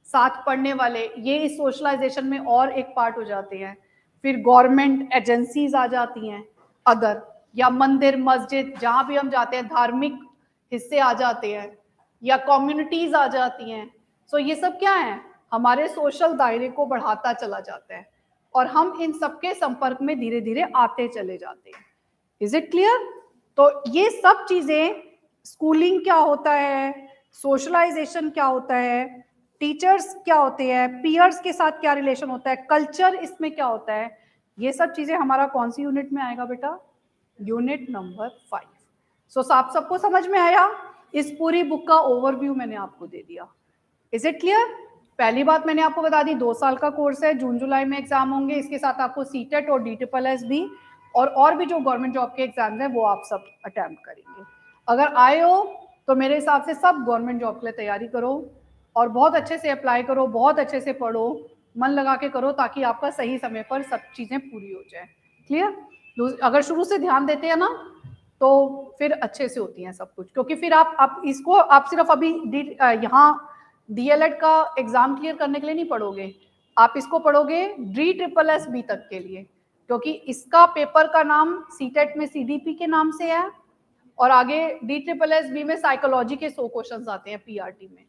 साथ पढ़ने वाले, ये इस सोशलाइजेशन में और एक पार्ट हो जाते हैं। फिर गवर्नमेंट एजेंसीज आ जाती हैं, अदर, या मंदिर मस्जिद, जहां भी हम जाते हैं, धार्मिक हिस्से आ जाते हैं या कम्युनिटीज आ जाती हैं। सो ये सब क्या है, हमारे सोशल दायरे को बढ़ाता चला जाता है और हम इन सबके संपर्क में धीरे धीरे आते चले जाते हैं। इज इट क्लियर? तो ये सब चीजें, स्कूलिंग क्या होता है, सोशलाइजेशन क्या होता है, टीचर्स क्या होते हैं, पीयर्स के साथ क्या रिलेशन होता है, कल्चर इसमें क्या होता है, ये सब चीजें हमारा कौन सी यूनिट में आएगा बेटा? Unit number 5। सो आप सबको समझ में आया? इस पूरी बुक का ओवरव्यू मैंने आपको दे दिया। Is it clear? पहली बात मैंने आपको बता दी, 2 साल का कोर्स है, जून जुलाई में एग्जाम होंगे, इसके साथ आपको सीटेट और DSSS भी और भी जो गवर्नमेंट जॉब के एग्जाम हैं वो आप सब अटेम्प्ट करेंगे। अगर आए हो तो मेरे हिसाब से सब गवर्नमेंट जॉब के लिए तैयारी करो और बहुत अच्छे से अप्लाई करो, बहुत अच्छे से पढ़ो, मन लगा के करो, ताकि आपका सही समय पर सब चीजें पूरी हो जाए। क्लियर? अगर शुरू से ध्यान देते हैं ना तो फिर अच्छे से होती हैं सब कुछ, क्योंकि फिर आप इसको आप सिर्फ अभी यहाँ DLED का एग्जाम क्लियर करने के लिए नहीं पढ़ोगे, आप इसको पढ़ोगे DSSS तक के लिए, क्योंकि इसका पेपर का नाम सीटेट में CDP के नाम से है और आगे DSSS में साइकोलॉजी के 100 क्वेश्चंस आते हैं, PRT में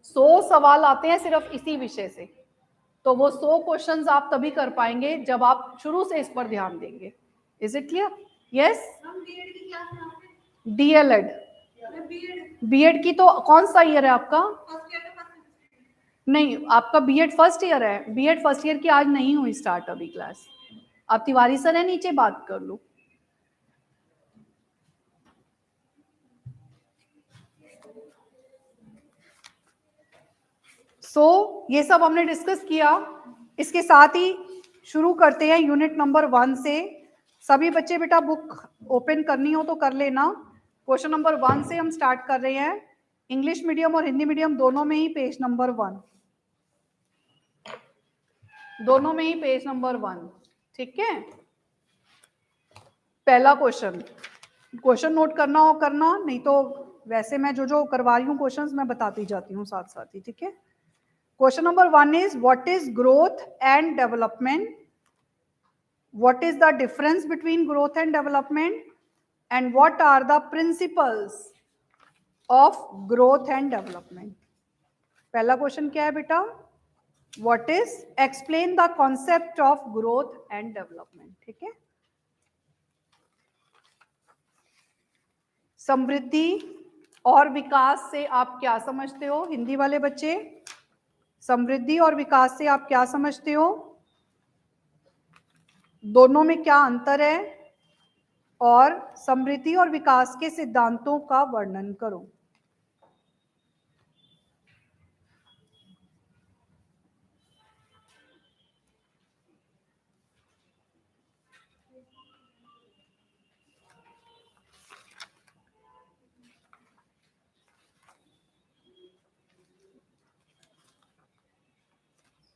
100 सवाल आते हैं सिर्फ इसी विषय से। तो वो 100 क्वेश्चंस आप तभी कर पाएंगे जब आप शुरू से इस पर ध्यान देंगे। Is it clear? Yes. DLED BEd की तो कौन सा ईयर है आपका? नहीं, आपका बीएड फर्स्ट ईयर है। बीएड फर्स्ट ईयर की आज नहीं हुई स्टार्ट अभी क्लास। आप तिवारी सर है नीचे, बात कर लो। ये सब हमने डिस्कस किया। इसके साथ ही शुरू करते हैं यूनिट नंबर 1 से। सभी बच्चे बेटा बुक ओपन करनी हो तो कर लेना। क्वेश्चन नंबर 1 से हम स्टार्ट कर रहे हैं। इंग्लिश मीडियम और हिंदी मीडियम दोनों में ही पेज नंबर 1, दोनों में ही पेज नंबर 1। ठीक है, पहला क्वेश्चन नोट करना हो करना, नहीं तो वैसे मैं जो करवा रही हूँ क्वेश्चंस मैं बताती जाती हूँ साथ साथ ही। ठीक है, question number 1 is what is growth and development, what is the difference between growth and development, and what are the principles of growth and development। पहला क्वेश्चन क्या है बेटा? what is, explain the concept of growth and development। ठीक है, समृद्धि और विकास से आप क्या समझते हो? हिंदी वाले बच्चे, समृद्धि और विकास से आप क्या समझते हो? दोनों में क्या अंतर है? और समृद्धि और विकास के सिद्धांतों का वर्णन करो।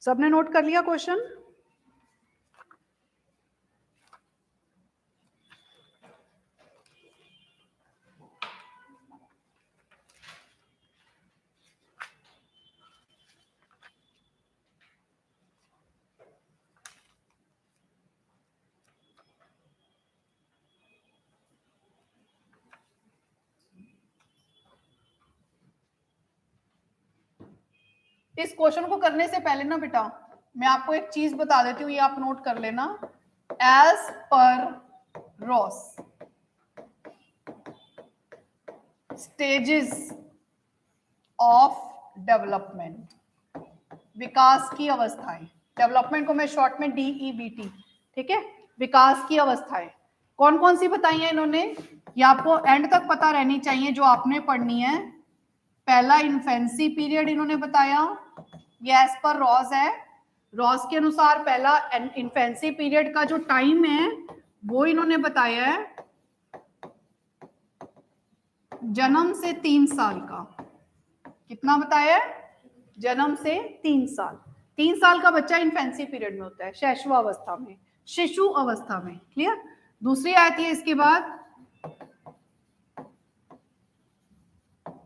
सबने नोट कर लिया क्वेश्चन? इस क्वेश्चन को करने से पहले ना बेटा मैं आपको एक चीज बता देती हूँ, ये आप नोट कर लेना। As per Ross, stages of development, विकास की अवस्थाएं। डेवलपमेंट को मैं शॉर्ट में DEVT, ठीक है, विकास की अवस्थाएं कौन कौन सी बताई हैं इन्होंने, ये आपको एंड तक पता रहनी चाहिए जो आपने पढ़नी है। पहला इन्फेंसी पीरियड इन्होंने बताया, ये एज पर रॉस है। रॉस के अनुसार पहला इन्फेंसी पीरियड का जो टाइम है वो इन्होंने बताया है जन्म से 3 साल का। कितना बताया? जन्म से 3 साल। 3 साल का बच्चा इन्फेंसी पीरियड में होता है, शैशवावस्था में, शिशु अवस्था में। क्लियर? दूसरी आती है इसके बाद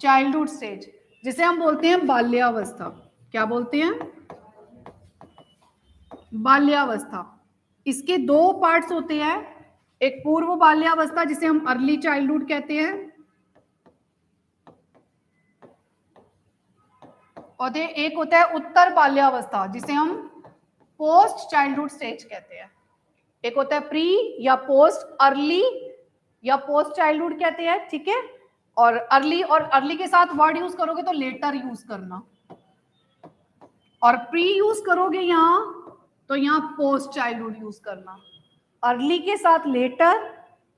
चाइल्डहुड स्टेज, जिसे हम बोलते हैं बाल्यावस्था। क्या बोलते हैं? बाल्यावस्था। इसके 2 पार्ट्स होते हैं, एक पूर्व बाल्यावस्था जिसे हम अर्ली चाइल्डहुड कहते हैं, और एक होता है उत्तर बाल्यावस्था, जिसे हम पोस्ट चाइल्डहुड स्टेज कहते हैं। एक होता है प्री या पोस्ट अर्ली या पोस्ट चाइल्डहुड कहते हैं, ठीक है। और अर्ली के साथ वर्ड यूज करोगे तो लेटर यूज करना, और प्री यूज करोगे यहां तो यहां पोस्ट चाइल्डहुड यूज करना। अर्ली के साथ लेटर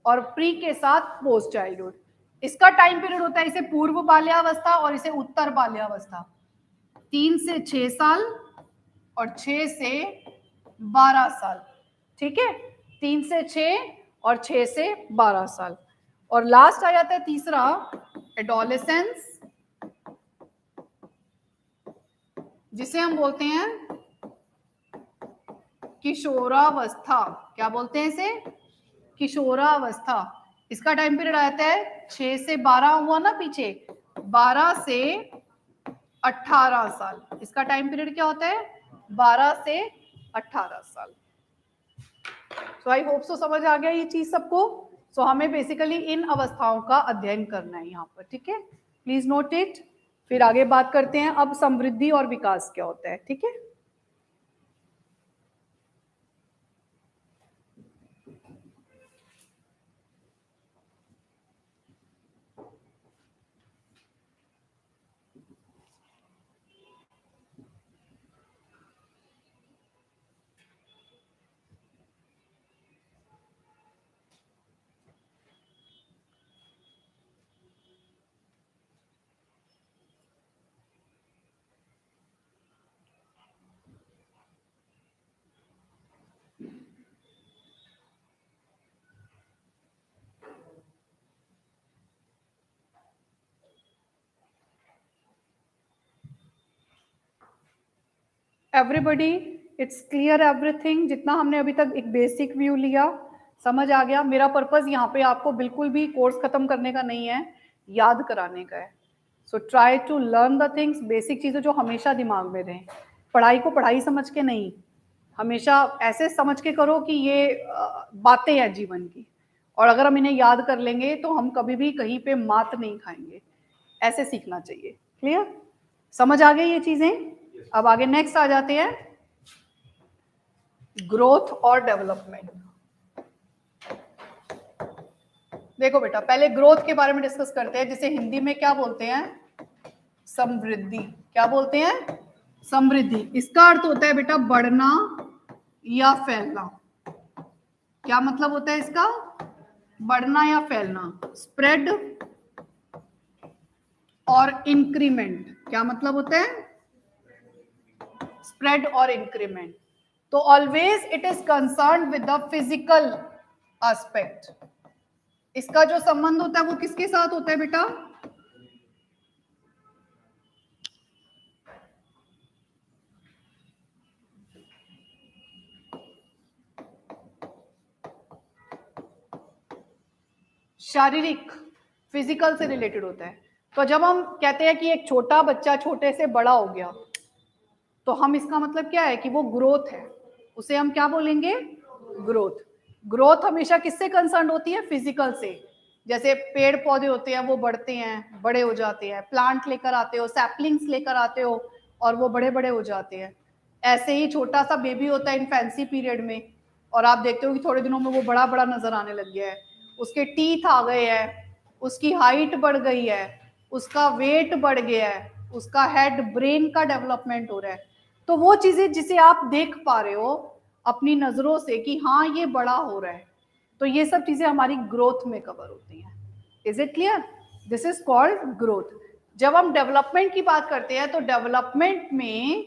और प्री के साथ पोस्ट चाइल्डहुड। इसका टाइम पीरियड होता है इसे पूर्व बाल्यावस्था और इसे उत्तर बाल्यावस्था। 3 से 6 साल और 6 से 12 साल, ठीक है। 3 से 6 और 6 से 12 साल। और लास्ट आ जाता है तीसरा, एडोलेसेंस, जिसे हम बोलते हैं किशोरावस्था। क्या बोलते हैं इसे? किशोरावस्था। इसका टाइम पीरियड आ जाता है 6 से 12 हुआ ना पीछे, 12 से 18 साल। इसका टाइम पीरियड क्या होता है? 12 से 18 साल। सो आई होप सो समझ आ गया ये चीज सबको। सो हमें बेसिकली इन अवस्थाओं का अध्ययन करना है यहाँ पर, ठीक है। Please note it. फिर आगे बात करते हैं अब समृद्धि और विकास क्या होता है, ठीक है। Everybody it's clear everything? जितना हमने अभी तक एक बेसिक व्यू लिया, समझ आ गया? मेरा पर्पस यहाँ पे आपको बिल्कुल भी कोर्स खत्म करने का नहीं है, याद कराने का है। So try to learn the things, basic चीज़ें जो हमेशा दिमाग में रहें। पढ़ाई को पढ़ाई समझ के नहीं, हमेशा ऐसे समझ के करो कि ये बातें हैं जीवन की, और अगर हम इन्हें याद कर लेंगे तो हम कभी भी कहीं पे मात नहीं खाएंगे। ऐसे सीखना चाहिए। क्लियर? समझ आ गई ये चीजें? अब आगे नेक्स्ट आ जाते हैं, ग्रोथ और डेवलपमेंट। देखो बेटा, पहले ग्रोथ के बारे में डिस्कस करते हैं, जिसे हिंदी में क्या बोलते हैं? समृद्धि। क्या बोलते हैं? समृद्धि। इसका अर्थ होता है बेटा बढ़ना या फैलना। क्या मतलब होता है इसका? बढ़ना या फैलना। स्प्रेड और इंक्रीमेंट। क्या मतलब होता है? स्प्रेड और इंक्रीमेंट। तो always it is concern with the physical aspect. इसका जो संबंध होता है वो किसके साथ होता है बेटा? शारीरिक, फिजिकल से रिलेटेड होता है। तो जब हम कहते हैं कि एक छोटा बच्चा छोटे से बड़ा हो गया, तो हम इसका मतलब क्या है कि वो ग्रोथ है, उसे हम क्या बोलेंगे? ग्रोथ। ग्रोथ हमेशा किससे कंसर्न होती है? फिजिकल से। जैसे पेड़ पौधे होते हैं, वो बढ़ते हैं, बड़े हो जाते हैं। प्लांट लेकर आते हो, सैपलिंग्स लेकर आते हो, और वो बड़े बड़े हो जाते हैं। ऐसे ही छोटा सा बेबी होता है इन्फेंसी पीरियड में, और आप देखते हो कि थोड़े दिनों में वो बड़ा बड़ा नजर आने लग गया है। उसके टीथ आ गए हैं, उसकी हाइट बढ़ गई है, उसका वेट बढ़ गया है, उसका हेड ब्रेन का डेवलपमेंट हो रहा है। तो वो चीजें जिसे आप देख पा रहे हो अपनी नजरों से कि हाँ ये बड़ा हो रहा है, तो ये सब चीजें हमारी ग्रोथ में कवर होती हैं। इज it clear? This is called growth. जब हम डेवलपमेंट की बात करते हैं तो डेवलपमेंट में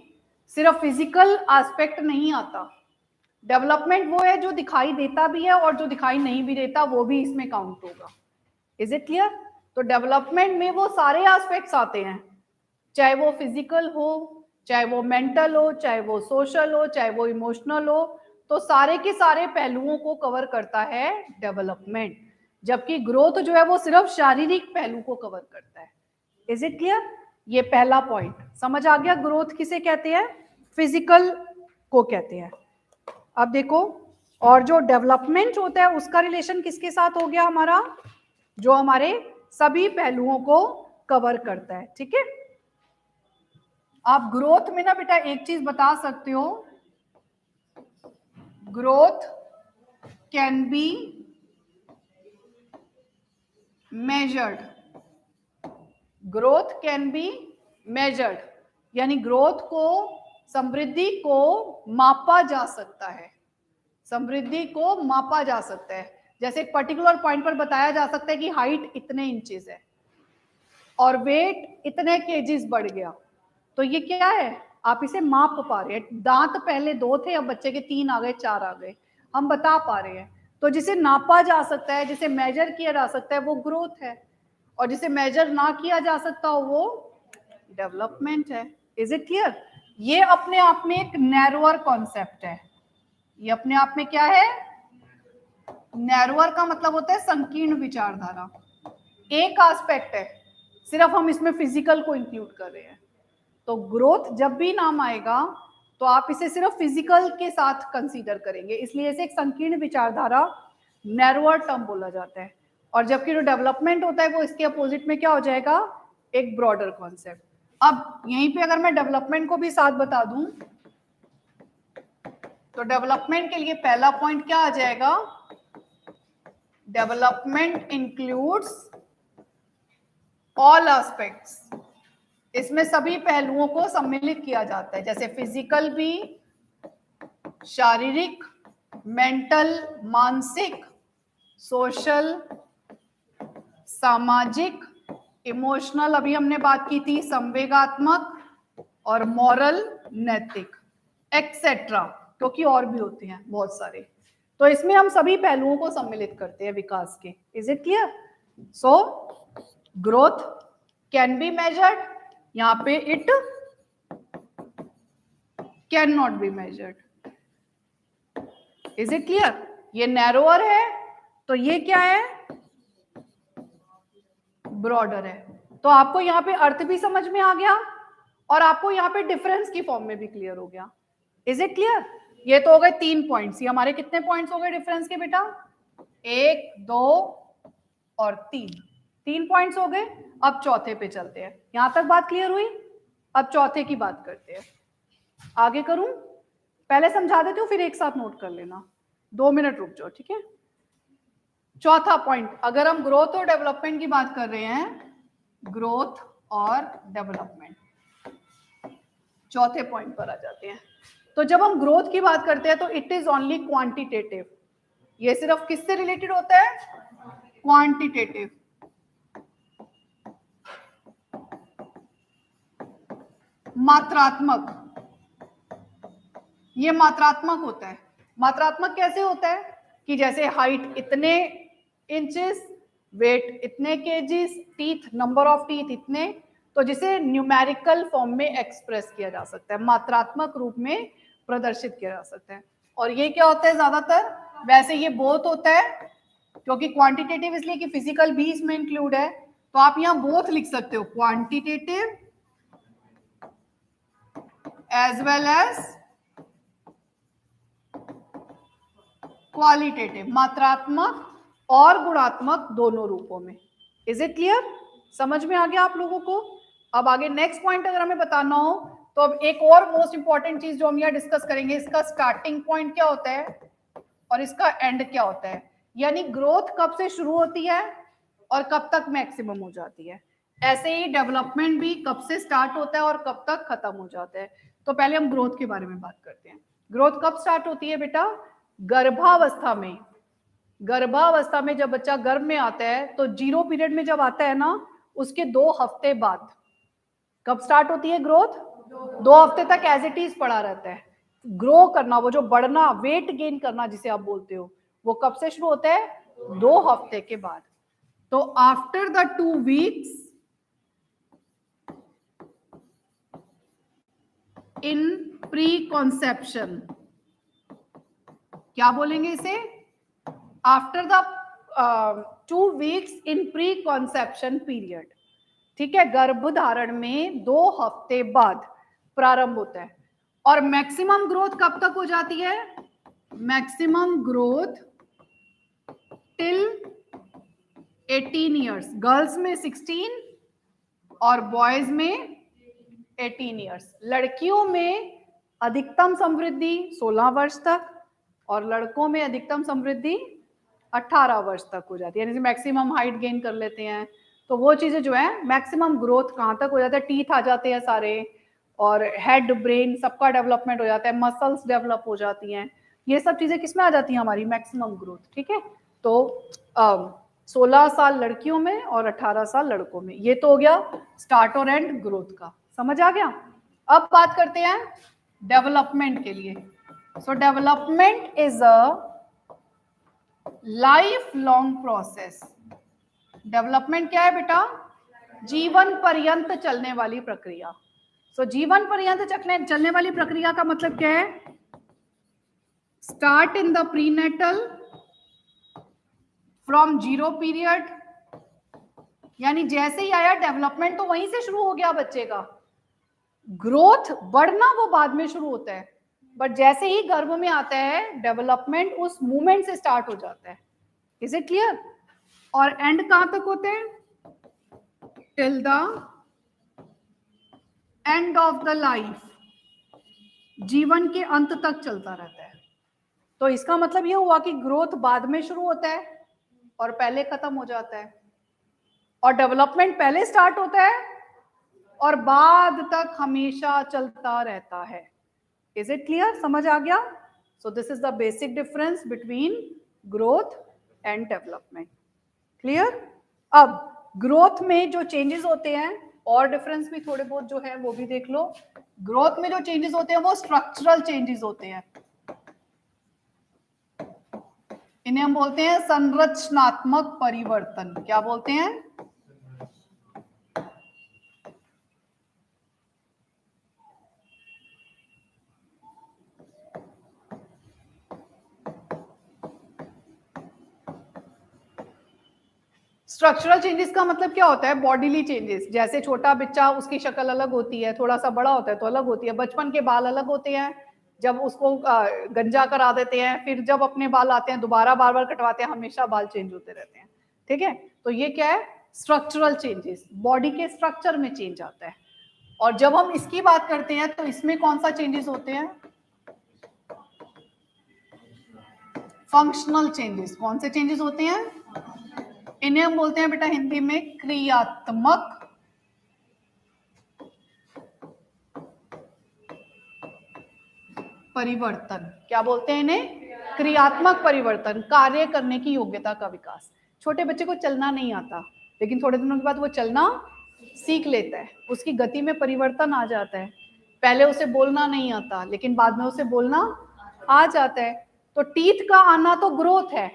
सिर्फ फिजिकल एस्पेक्ट नहीं आता। डेवलपमेंट वो है जो दिखाई देता भी है और जो दिखाई नहीं भी देता वो भी इसमें काउंट होगा। Is it clear? तो डेवलपमेंट में वो सारे एस्पेक्ट्स आते हैं, चाहे वो फिजिकल हो, चाहे वो मेंटल हो, चाहे वो सोशल हो, चाहे वो इमोशनल हो। तो सारे के सारे पहलुओं को कवर करता है डेवलपमेंट, जबकि ग्रोथ जो है वो सिर्फ शारीरिक पहलू को कवर करता है। Is it clear? ये पहला पॉइंट समझ आ गया। ग्रोथ किसे कहते हैं? फिजिकल को कहते हैं। अब देखो, और जो डेवलपमेंट होता है उसका रिलेशन किसके साथ हो गया हमारा? जो हमारे सभी पहलुओं को कवर करता है, ठीक है। आप ग्रोथ में ना बेटा एक चीज बता सकते हो, growth can be measured, growth can be measured, यानी ग्रोथ को, समृद्धि को मापा जा सकता है, समृद्धि को मापा जा सकता है। जैसे एक पर्टिकुलर पॉइंट पर बताया जा सकता है कि हाइट इतने इंचेस है और वेट इतने केजीज बढ़ गया, तो ये क्या है, आप इसे माप पा रहे हैं। दांत पहले 2 थे, अब बच्चे के 3 आ गए, 4 आ गए, हम बता पा रहे हैं। तो जिसे नापा जा सकता है, जिसे मेजर किया जा सकता है, वो ग्रोथ है, और जिसे मेजर ना किया जा सकता हो वो डेवलपमेंट है। Is it clear? ये अपने आप में एक नैरोअर कॉन्सेप्ट है। ये अपने आप में क्या है? नैरोअर का मतलब होता है संकीर्ण विचारधारा। एक एस्पेक्ट है, सिर्फ हम इसमें फिजिकल को इंक्लूड कर रहे हैं। तो ग्रोथ जब भी नाम आएगा तो आप इसे सिर्फ फिजिकल के साथ कंसीडर करेंगे, इसलिए इसे एक संकीर्ण विचारधारा, नैरोअर टर्म बोला जाता है। और जबकि जो डेवलपमेंट होता है वो इसके अपोजिट में क्या हो जाएगा, एक ब्रॉडर कॉन्सेप्ट। अब यहीं पे अगर मैं डेवलपमेंट को भी साथ बता दूं तो डेवलपमेंट के लिए पहला पॉइंट क्या आ जाएगा, डेवलपमेंट इंक्लूड्स ऑल एस्पेक्ट्स, इसमें सभी पहलुओं को सम्मिलित किया जाता है, जैसे फिजिकल भी, शारीरिक, मेंटल मानसिक, सोशल सामाजिक, इमोशनल अभी हमने बात की थी, संवेगात्मक, और मॉरल नैतिक, एक्सेट्रा, क्योंकि और भी होते हैं बहुत सारे। तो इसमें हम सभी पहलुओं को सम्मिलित करते हैं विकास के। Is it clear? So growth can be measured, यहां पे it can not be measured. Is it clear? ये नैरोअर है तो ये क्या है, ब्रॉडर है। तो आपको यहाँ पे अर्थ भी समझ में आ गया और आपको यहाँ पे डिफरेंस की फॉर्म में भी क्लियर हो गया। Is it clear? ये तो हो गए 3 पॉइंट्स। ये हमारे कितने पॉइंट्स हो गए डिफरेंस के बेटा? 1, 2 और 3 पॉइंट्स हो गए। अब चौथे पे चलते हैं। यहां तक बात क्लियर हुई? अब चौथे की बात करते हैं। आगे करूं? पहले समझा देती हूँ, फिर एक साथ नोट कर लेना। 2 मिनट रुक जाओ, ठीक है? चौथा पॉइंट, अगर हम ग्रोथ और डेवलपमेंट की बात कर रहे हैं, ग्रोथ और डेवलपमेंट, चौथे पॉइंट पर आ जाते हैं। तो जब हम ग्रोथ की बात करते हैं तो इट इज ओनली क्वांटिटेटिव। ये सिर्फ किससे रिलेटेड होता है? क्वांटिटेटिव। मात्रात्मक, ये मात्रात्मक होता है। मात्रात्मक कैसे होता है कि जैसे हाइट इतने इंचेस, वेट इतने KGs, teeth, number of teeth इतने, तो जिसे न्यूमेरिकल फॉर्म में एक्सप्रेस किया जा सकता है, मात्रात्मक रूप में प्रदर्शित किया जा सकता है। और ये क्या होता है ज्यादातर? वैसे ये बोथ होता है, क्योंकि क्वांटिटेटिव इसलिए कि फिजिकल भी इसमें इंक्लूड है, तो आप यहां बोथ लिख सकते हो, quantitative as well as qualitative, मात्रात्मक और गुणात्मक दोनों रूपों में। Is it clear? समझ में आ गया आप लोगों को? अब आगे नेक्स्ट पॉइंट अगर हमें बताना हो तो अब एक और मोस्ट इंपॉर्टेंट चीज जो हम यहाँ डिस्कस करेंगे, इसका स्टार्टिंग पॉइंट क्या होता है और इसका एंड क्या होता है, यानी ग्रोथ कब से शुरू होती है और कब तक मैक्सिमम हो जाती है। ऐसे ही डेवलपमेंट भी कब से स्टार्ट होता है और कब तक खत्म हो जाता है। तो पहले हम ग्रोथ के बारे में बात करते हैं। ग्रोथ कब स्टार्ट होती है बेटा? गर्भावस्था में। गर्भावस्था में जब बच्चा गर्भ में आता है तो 0 पीरियड में जब आता है ना, उसके 2 हफ्ते बाद कब स्टार्ट होती है ग्रोथ? 2 हफ्ते तक एज इट इज पड़ा रहता है। ग्रो करना, वो जो बढ़ना, वेट गेन करना जिसे आप बोलते हो, वो कब से शुरू होता है? 2 हफ्ते के बाद। तो after the 2 weeks in pre conception, क्या बोलेंगे इसे? After the 2 weeks in pre conception period, ठीक है, गर्भधारण में 2 हफ्ते बाद प्रारंभ होता है। और मैक्सिमम ग्रोथ कब तक हो जाती है? Maximum growth till 18 years, girls में 16 और बॉयज में 18 ईयर्स। लड़कियों में अधिकतम समृद्धि 16 वर्ष तक और लड़कों में अधिकतम समृद्धि 18 वर्ष तक हो जाती है, यानी मैक्सिमम हाइट गेन कर लेते हैं। तो वो चीजें जो है मैक्सिमम ग्रोथ कहाँ तक हो जाता है, टीथ आ जाते हैं सारे, और हेड ब्रेन सबका डेवलपमेंट हो जाता है, मसल्स डेवलप हो जाती हैं, ये सब चीजें किसमें आ जाती हैं, हमारी मैक्सिमम ग्रोथ। ठीक है, तो 16 साल लड़कियों में और 18 साल लड़कों में। ये तो हो गया स्टार्ट और एंड ग्रोथ का, समझ आ गया। अब बात करते हैं डेवलपमेंट के लिए। सो development is a life long process. Development क्या है बेटा, जीवन पर्यंत चलने वाली प्रक्रिया। सो जीवन पर्यंत चलने वाली प्रक्रिया का मतलब क्या है, start in the prenatal from 0 period, यानी जैसे ही आया डेवलपमेंट तो वहीं से शुरू हो गया बच्चे का। ग्रोथ बढ़ना वो बाद में शुरू होता है, बट जैसे ही गर्भ में आता है डेवलपमेंट उस मूवमेंट से स्टार्ट हो जाता है। Is it clear. और एंड कहां तक होते हैं, till the end of the life, जीवन के अंत तक चलता रहता है। तो इसका मतलब ये हुआ कि ग्रोथ बाद में शुरू होता है और पहले खत्म हो जाता है, और डेवलपमेंट पहले स्टार्ट होता है और बाद तक हमेशा चलता रहता है। इज इट क्लियर, समझ आ गया। So this is the basic difference between growth and development. Clear. अब ग्रोथ में जो चेंजेस होते हैं, और डिफरेंस भी थोड़े बहुत जो है वो भी देख लो। ग्रोथ में जो चेंजेस होते हैं वो स्ट्रक्चरल चेंजेस होते हैं, इन्हें हम बोलते हैं संरचनात्मक परिवर्तन। क्या बोलते हैं, स्ट्रक्चरल चेंजेस का मतलब क्या होता है, बॉडीली चेंजेस। जैसे छोटा बच्चा, उसकी शक्ल अलग होती है, थोड़ा सा बड़ा होता है तो अलग होती है, बचपन के बाल अलग होते हैं, जब उसको गंजा करा देते हैं, फिर जब अपने बाल आते हैं दोबारा बार बार कटवाते हैं, हमेशा बाल चेंज होते रहते हैं। ठीक है, तो ये क्या है, स्ट्रक्चरल चेंजेस, बॉडी के स्ट्रक्चर में चेंज आता है। और जब हम इसकी बात करते हैं तो इसमें कौन सा चेंजेस होते हैं, फंक्शनल चेंजेस। कौन से चेंजेस होते हैं, इन्हें हम बोलते हैं बेटा हिंदी में क्रियात्मक परिवर्तन। क्या बोलते हैं इन्हें, क्रियात्मक परिवर्तन, कार्य करने की योग्यता का विकास। छोटे बच्चे को चलना नहीं आता, लेकिन थोड़े दिनों के बाद वो चलना सीख लेता है, उसकी गति में परिवर्तन आ जाता है। पहले उसे बोलना नहीं आता, लेकिन बाद में उसे बोलना आ जाता है। तो टीथ का आना तो ग्रोथ है,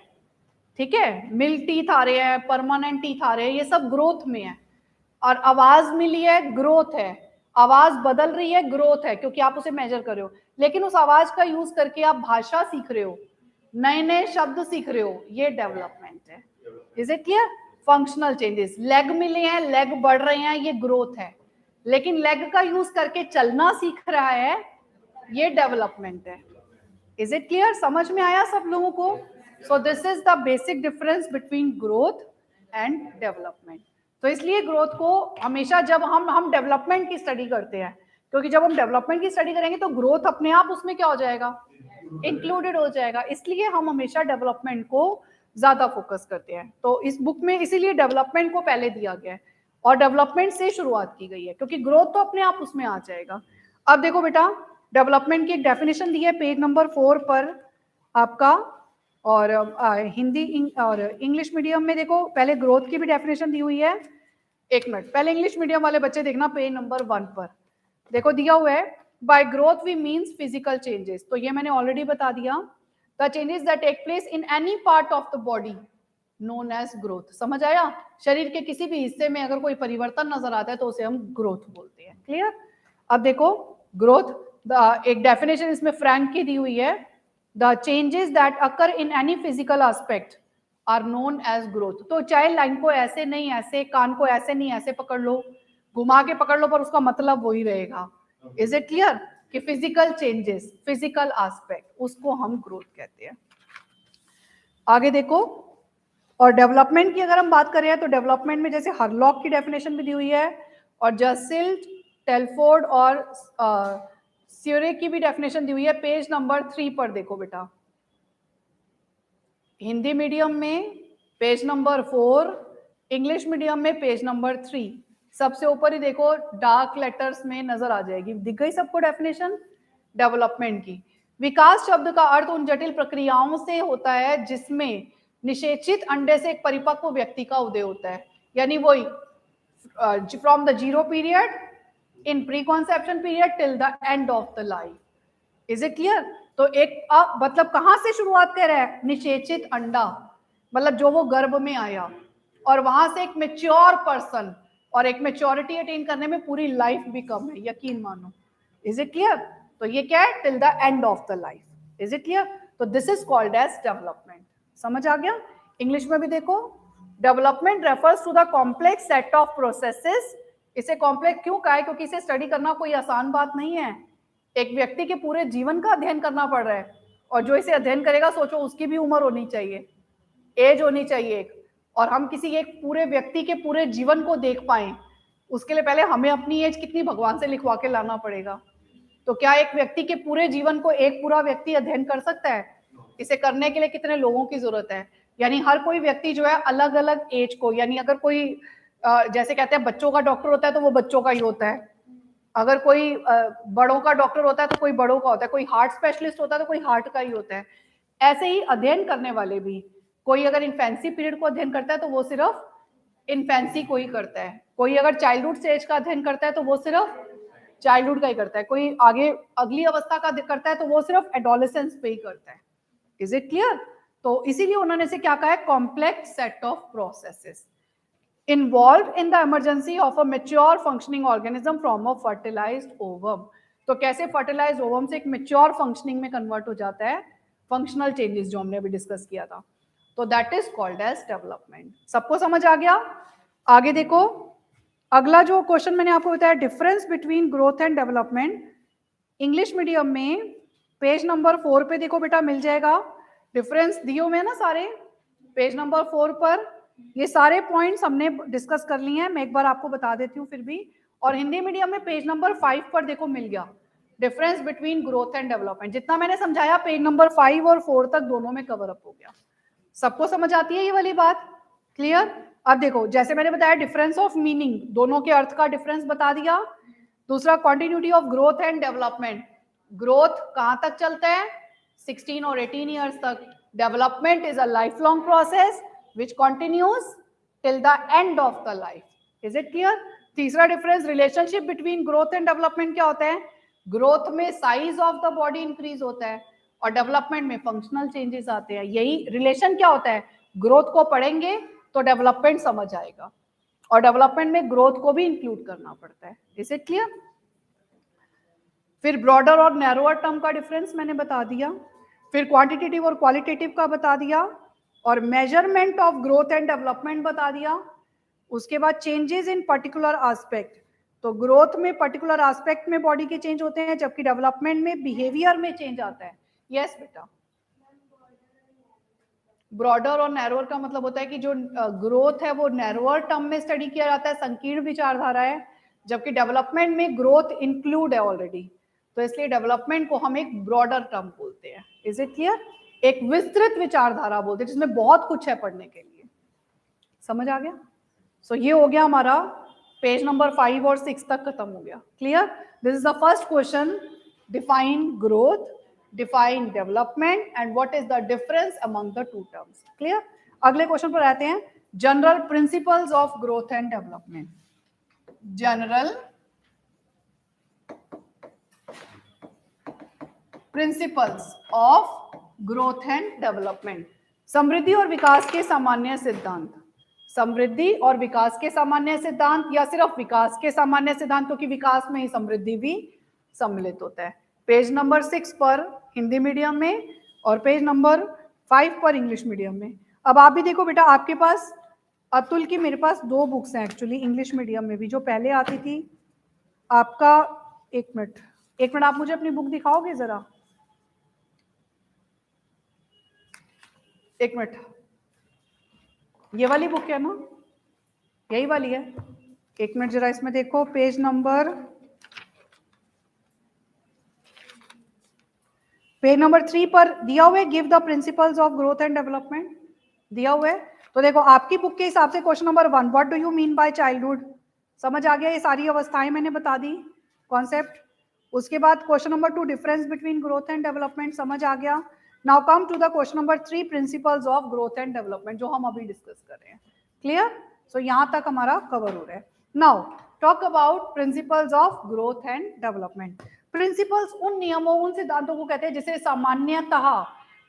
ठीक है, मिल टीथ आ रहे हैं, परमानेंट टीथ आ रहे हैं, ये सब ग्रोथ में है। और आवाज मिली है, ग्रोथ है। आवाज बदल रही है, ग्रोथ है, क्योंकि आप उसे मेजर कर रहे हो। लेकिन उस आवाज का यूज करके आप भाषा सीख रहे हो, नए नए शब्द सीख रहे हो, ये डेवलपमेंट है। Is it clear. Functional changes, leg मिले हैं, लेग बढ़ रहे हैं, ये ग्रोथ है। लेकिन लेग का यूज करके चलना सीख रहा है, ये डेवलपमेंट है। इज इट क्लियर, समझ में आया सब लोगों को। सो this is the basic difference between growth and development. तो इसलिए ग्रोथ को हमेशा जब हम डेवलपमेंट की स्टडी करते हैं, क्योंकि जब हम डेवलपमेंट की स्टडी करेंगे तो ग्रोथ अपने आप उसमें क्या हो जाएगा, इंक्लूडेड हो जाएगा। इसलिए हम हमेशा डेवलपमेंट को ज्यादा फोकस करते हैं। तो इस बुक में इसीलिए डेवलपमेंट को पहले दिया गया है और डेवलपमेंट से शुरुआत की गई है, क्योंकि ग्रोथ तो अपने आप उसमें आ जाएगा। अब देखो बेटा, डेवलपमेंट की एक डेफिनेशन दी है पेज नंबर 4 पर आपका, और हिंदी और इंग्लिश मीडियम में देखो पहले ग्रोथ की भी डेफिनेशन दी हुई है। एक मिनट, पहले इंग्लिश मीडियम वाले बच्चे देखना पेज नंबर 1 पर देखो दिया हुआ है, by growth we means physical changes. तो ये मैंने ऑलरेडी बता दिया, the changes that take place in any part of the body known as growth. समझ आया, शरीर के किसी भी हिस्से में अगर कोई परिवर्तन नजर आता है तो उसे हम ग्रोथ बोलते हैं। क्लियर। अब देखो ग्रोथ, एक डेफिनेशन इसमें फ्रैंक की दी हुई है, the changes that occur in any physical aspect are known as growth. तो चाहे लाइन को ऐसे नहीं ऐसे, कान को ऐसे नहीं ऐसे पकड़ लो, घुमा के पकड़ लो, पर उसका मतलब वही रहेगा। इज इट क्लियर कि फिजिकल चेंजेस, फिजिकल एस्पेक्ट, उसको हम ग्रोथ कहते हैं। आगे देखो, और डेवलपमेंट की अगर हम बात करें तो डेवलपमेंट में जैसे हरलॉक की डेफिनेशन भी दी हुई है और जसिल्ट टेलफोर्ड और स्यूरे की भी डेफिनेशन दी हुई है, पेज नंबर 3 पर देखो बेटा। हिंदी मीडियम में पेज नंबर 4, इंग्लिश मीडियम में पेज नंबर 3। सबसे ऊपर ही देखो डार्क लेटर्स में नजर आ जाएगी, दिख गई सबको डेफिनेशन डेवलपमेंट की। विकास शब्द का अर्थ उन जटिल प्रक्रियाओं से होता है जिसमें निषेचित अंडे से एक परिपक्व व्यक्ति का उदय होता है, यानी वही from the zero period in pre conception period till the end of the life. Is it clear? तो एक मतलब कहां से शुरुआत कर रहा है? निषेचित अंडा, मतलब जो वो गर्भ में आया, और वहां से एक मेच्योर पर्सन, और एक मेच्योरिटी अटेन करने में पूरी लाइफ भी कम है, यकीन मानो। Is it clear? तो ये क्या है? Till the end of the life. Is it clear? तो this is called as development. समझ आ गया? इंग्लिश में भी देखो, development refers to the complex set of processes. इसे कॉम्प्लेक्स क्यों कहा है? क्योंकि इसे स्टडी करना कोई आसान बात नहीं है, एक व्यक्ति के पूरे जीवन का अध्ययन करना पड़ रहा है, और जो इसे अध्ययन करेगा सोचो उसकी भी उम्र होनी चाहिए, एज होनी चाहिए एक, और हम किसी एक पूरे व्यक्ति के पूरे जीवन को देख पाए उसके लिए पहले हमें अपनी एज कितनी भगवान से लिखवा के लाना पड़ेगा। तो क्या एक व्यक्ति के पूरे जीवन को एक पूरा व्यक्ति अध्ययन कर सकता है? इसे करने के लिए कितने लोगों की जरूरत है? यानी हर कोई व्यक्ति जो है अलग अलग एज को, यानी अगर कोई जैसे कहते हैं बच्चों का डॉक्टर होता है तो वो बच्चों का ही होता है, अगर कोई बड़ों का डॉक्टर होता है तो कोई बड़ों का होता है, कोई हार्ट स्पेशलिस्ट होता है तो कोई हार्ट का ही होता है। ऐसे ही अध्ययन करने वाले भी, कोई अगर इन्फेंसी पीरियड को अध्ययन करता है तो वो सिर्फ इन्फेंसी को ही करता है, कोई अगर चाइल्डहुड स्टेज का अध्ययन करता है तो वो सिर्फ चाइल्डहुड का ही करता है, कोई आगे अगली अवस्था का करता है तो वो सिर्फ एडोलेसेंस पे ही करता है। Is it clear? तो इसीलिए उन्होंने से क्या कहा है? Complex set of processes involved in the emergency of a mature functioning organism from a fertilized ovum। तो कैसे fertilized ovum से एक mature functioning में convert हो जाता है, functional changes जो हमने अभी डिस्कस किया था, तो that is called as development। सबको समझ आ गया? आगे देखो, अगला जो क्वेश्चन मैंने आपको बताया, difference between growth and development. English medium में पेज नंबर 4 पे देखो बेटा, मिल जाएगा, डिफरेंस दिए हुए हैं ना सारे, पेज नंबर 4 पर ये सारे पॉइंट्स हमने डिस्कस कर लिए हैं, मैं एक बार आपको बता देती हूँ फिर भी। और हिंदी मीडियम में पेज नंबर 5 पर देखो मिल गया, difference between growth and development. जितना मैंने समझाया पेज नंबर 5 और 4 तक दोनों में कवर अप हो गया। सबको समझ आती है ये वाली बात? क्लियर? अब देखो, जैसे मैंने बताया डिफरेंस ऑफ मीनिंग, दोनों के अर्थ का डिफरेंस बता दिया। दूसरा, continuity of growth and development, growth कहां तक चलता है? 16 और 18 ईयर्स तक। Development is a life long process which continues till the end of the life। is it clear? तीसरा difference, relationship between growth and development क्या होता है? ग्रोथ में size of the body increase होता है और डेवलपमेंट में फंक्शनल चेंजेस आते हैं। यही रिलेशन क्या होता है? ग्रोथ को पढ़ेंगे तो डेवलपमेंट समझ आएगा, और डेवलपमेंट में ग्रोथ को भी इंक्लूड करना पड़ता है। Is it clear? फिर ब्रॉडर और नैरोअर टर्म का डिफरेंस मैंने बता दिया, फिर क्वांटिटेटिव और क्वालिटेटिव का बता दिया, और measurement of growth and development बता दिया। उसके बाद चेंजेस इन पर्टिकुलर एस्पेक्ट, तो ग्रोथ में पर्टिकुलर एस्पेक्ट में बॉडी के चेंज होते हैं, जबकि डेवलपमेंट में बिहेवियर में चेंज आता है। यस बेटा, ब्रॉडर और नैरोअर का मतलब होता है कि जो ग्रोथ है वो नैरोअर टर्म में स्टडी किया जाता है, संकीर्ण विचारधारा है, जबकि डेवलपमेंट में ग्रोथ इंक्लूड है ऑलरेडी, तो इसलिए डेवलपमेंट को हम एक ब्रॉडर टर्म बोलते हैं। इज इट क्लियर? एक विस्तृत विचारधारा बोलते हैं जिसमें बहुत कुछ है पढ़ने के लिए। समझ आ गया? सो ये हो गया हमारा पेज नंबर 5 और 6 तक खत्म हो गया। Clear? This is the first question, define growth, define development and what is the difference among the two terms. Clear? अगले क्वेश्चन पर आते हैं, general principles of growth and development. General principles of growth and development. समृद्धि और विकास के सामान्य सिद्धांत। समृद्धि और विकास के सामान्य सिद्धांत, या सिर्फ विकास के सामान्य सिद्धांत, क्योंकि विकास में ही समृद्धि भी सम्मिलित होता है। पेज नंबर 6 पर हिंदी मीडियम में और पेज नंबर 5 पर इंग्लिश मीडियम में। अब आप भी देखो बेटा, आपके पास अतुल की, मेरे पास 2 बुक्स हैं एक्चुअली इंग्लिश मीडियम में भी, जो पहले आती थी आपका। एक मिनट आप मुझे अपनी बुक दिखाओगे जरा? एक मिनट, ये वाली बुक है ना? यही वाली है? एक मिनट जरा इसमें देखो, पेज नंबर पेज नंबर 3 पर दिया हुआ है, give the principles of growth and development दिया हुआ है। तो देखो आपकी बुक के हिसाब से question number 1, what do you mean by childhood, समझ आ गया, ये सारी अवस्थाएं मैंने बता दी, कॉन्सेप्ट। उसके बाद question number 2, difference between growth and development, समझ आ गया। Now come to the question number 3, principles of growth and development, जो हम अभी डिस्कस कर रहे हैं। क्लियर? सो यहां तक हमारा कवर हो रहा है। Now talk about principles of growth and development. Principles उन नियमों, उन सिद्धांतों को कहते हैं जिसे सामान्यतः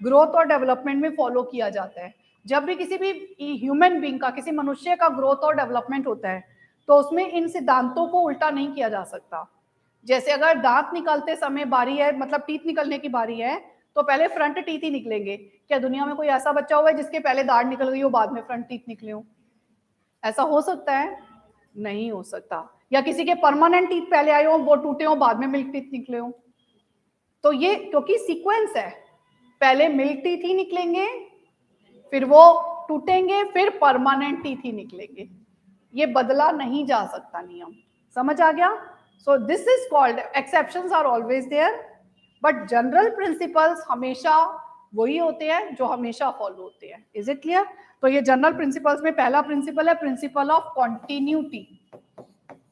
ग्रोथ और डेवलपमेंट में फॉलो किया जाता है। जब भी किसी भी ह्यूमन बीइंग का, किसी मनुष्य का ग्रोथ और डेवलपमेंट होता है, तो उसमें इन सिद्धांतों को उल्टा नहीं किया जा सकता। जैसे अगर दांत निकलते समय बारी है, मतलब टीथ निकलने की बारी है, तो पहले फ्रंट टीथ ही निकलेंगे। क्या दुनिया में कोई ऐसा बच्चा हुआ है जिसके पहले दांत निकल गई हो, बाद में फ्रंट टीथ निकले हो? ऐसा हो सकता है? नहीं हो सकता। या किसी के परमानेंट टीथ पहले आए हो, वो टूटे हो, बाद में मिल्क टीथ निकले हो। तो ये क्योंकि सीक्वेंस है, पहले मिल्क टीथ ही निकलेंगे, फिर वो टूटेंगे, फिर परमानेंट टीथ ही निकलेंगे। ये बदला नहीं जा सकता नियम, समझ आ गया? So this is called, exceptions are always there, but general principles हमेशा वही होते हैं जो हमेशा फॉलो होते हैं। इज इट क्लियर? तो ये जनरल प्रिंसिपल्स में पहला प्रिंसिपल है प्रिंसिपल ऑफ कॉन्टिन्यूटी।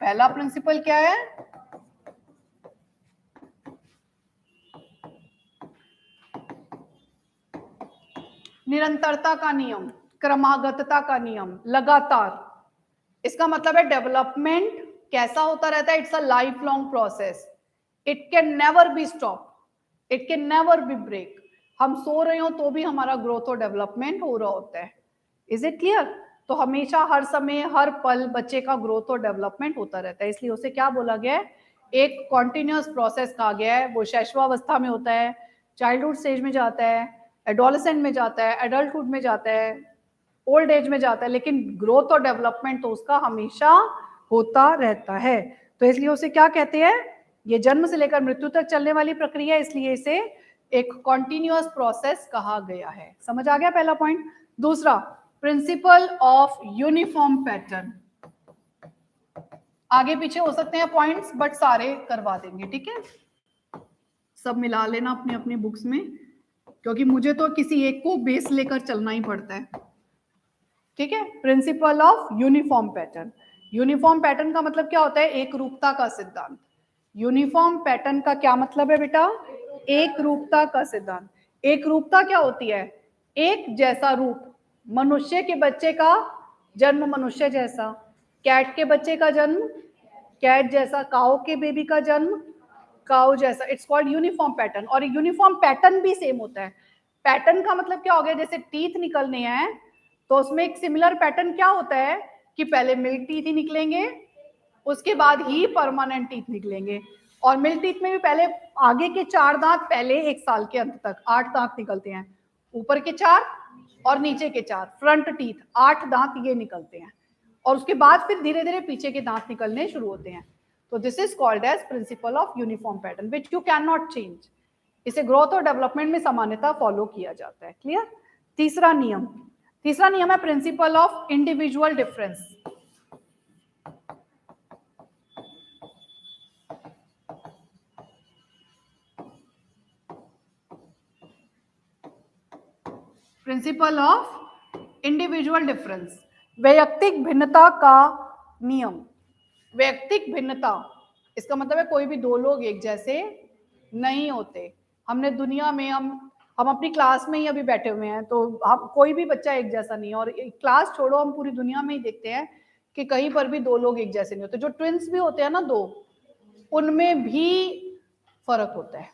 पहला प्रिंसिपल क्या है? निरंतरता का नियम, क्रमागतता का नियम, लगातार। इसका मतलब है डेवलपमेंट कैसा होता रहता है? It's a life long process, it can never be stop, it can never be break. हम सो रहे हो तो भी हमारा ग्रोथ और डेवलपमेंट हो रहा होता है। Is it clear? तो हमेशा, हर समय, हर पल बच्चे का ग्रोथ और डेवलपमेंट होता रहता है, इसलिए उसे क्या बोला गया है? एक कॉन्टिन्यूअस प्रोसेस कहा गया है। वो शैशवावस्था में होता है, चाइल्डहुड स्टेज में जाता है, एडोलेसेंट में जाता है, एडल्टहुड में जाता है, ओल्ड एज में जाता है, लेकिन ग्रोथ और डेवलपमेंट तो उसका हमेशा होता रहता है। तो इसलिए उसे क्या कहते हैं? ये जन्म से लेकर मृत्यु तक चलने वाली प्रक्रिया, इसलिए इसे एक कॉन्टिन्यूअस प्रोसेस कहा गया है। समझ आ गया पहला पॉइंट? दूसरा, प्रिंसिपल ऑफ यूनिफॉर्म पैटर्न। आगे पीछे हो सकते हैं पॉइंट्स, बट सारे करवा देंगे, ठीक है? सब मिला लेना अपनी अपनी बुक्स में, क्योंकि मुझे तो किसी एक को बेस लेकर चलना ही पड़ता है, ठीक है? Principle of uniform pattern. Uniform pattern का मतलब क्या होता है? एक रूपता का सिद्धांत। यूनिफॉर्म पैटर्न का क्या मतलब है बेटा? एक रूपता का सिद्धांत। एक रूपता क्या होती है? एक जैसा रूप। मनुष्य के बच्चे का जन्म मनुष्य जैसा, कैट के बच्चे का जन्म कैट जैसा, काऊ के बेबी का जन्म काऊ जैसा। It's called uniform pattern. और यूनिफॉर्म पैटर्न भी सेम होता है। पैटर्न का मतलब क्या हो गया? जैसे टीथ निकलने हैं, तो उसमें एक सिमिलर पैटर्न क्या होता है कि पहले मिल्क टीथ ही निकलेंगे, उसके बाद ही परमानेंट टीथ निकलेंगे। और मिल्क टीथ में भी पहले आगे के 4 दांत पहले 1 साल के अंत तक 8 दांत निकलते हैं, ऊपर के 4 और नीचे के 4, फ्रंट टीथ 8 दांत ये निकलते हैं, और उसके बाद फिर धीरे धीरे पीछे के दांत निकलने शुरू होते हैं। तो this is called as principle of uniform pattern which you can not change. इसे ग्रोथ और डेवलपमेंट में सामान्यता फॉलो किया जाता है। क्लियर? तीसरा नियम है principle of individual difference. Principle of individual difference, वैयक्तिक भिन्नता का नियम। वैयक्तिक भिन्नता, इसका मतलब है कोई भी दो लोग एक जैसे नहीं होते। हमने दुनिया में, हम अपनी क्लास में ही अभी बैठे हुए हैं, तो हम कोई भी बच्चा एक जैसा नहीं है। और क्लास छोड़ो, हम पूरी दुनिया में ही देखते हैं कि कहीं पर भी दो लोग एक जैसे नहीं होते। जो ट्विंस भी होते हैं ना, दो, उनमें भी फर्क होता है,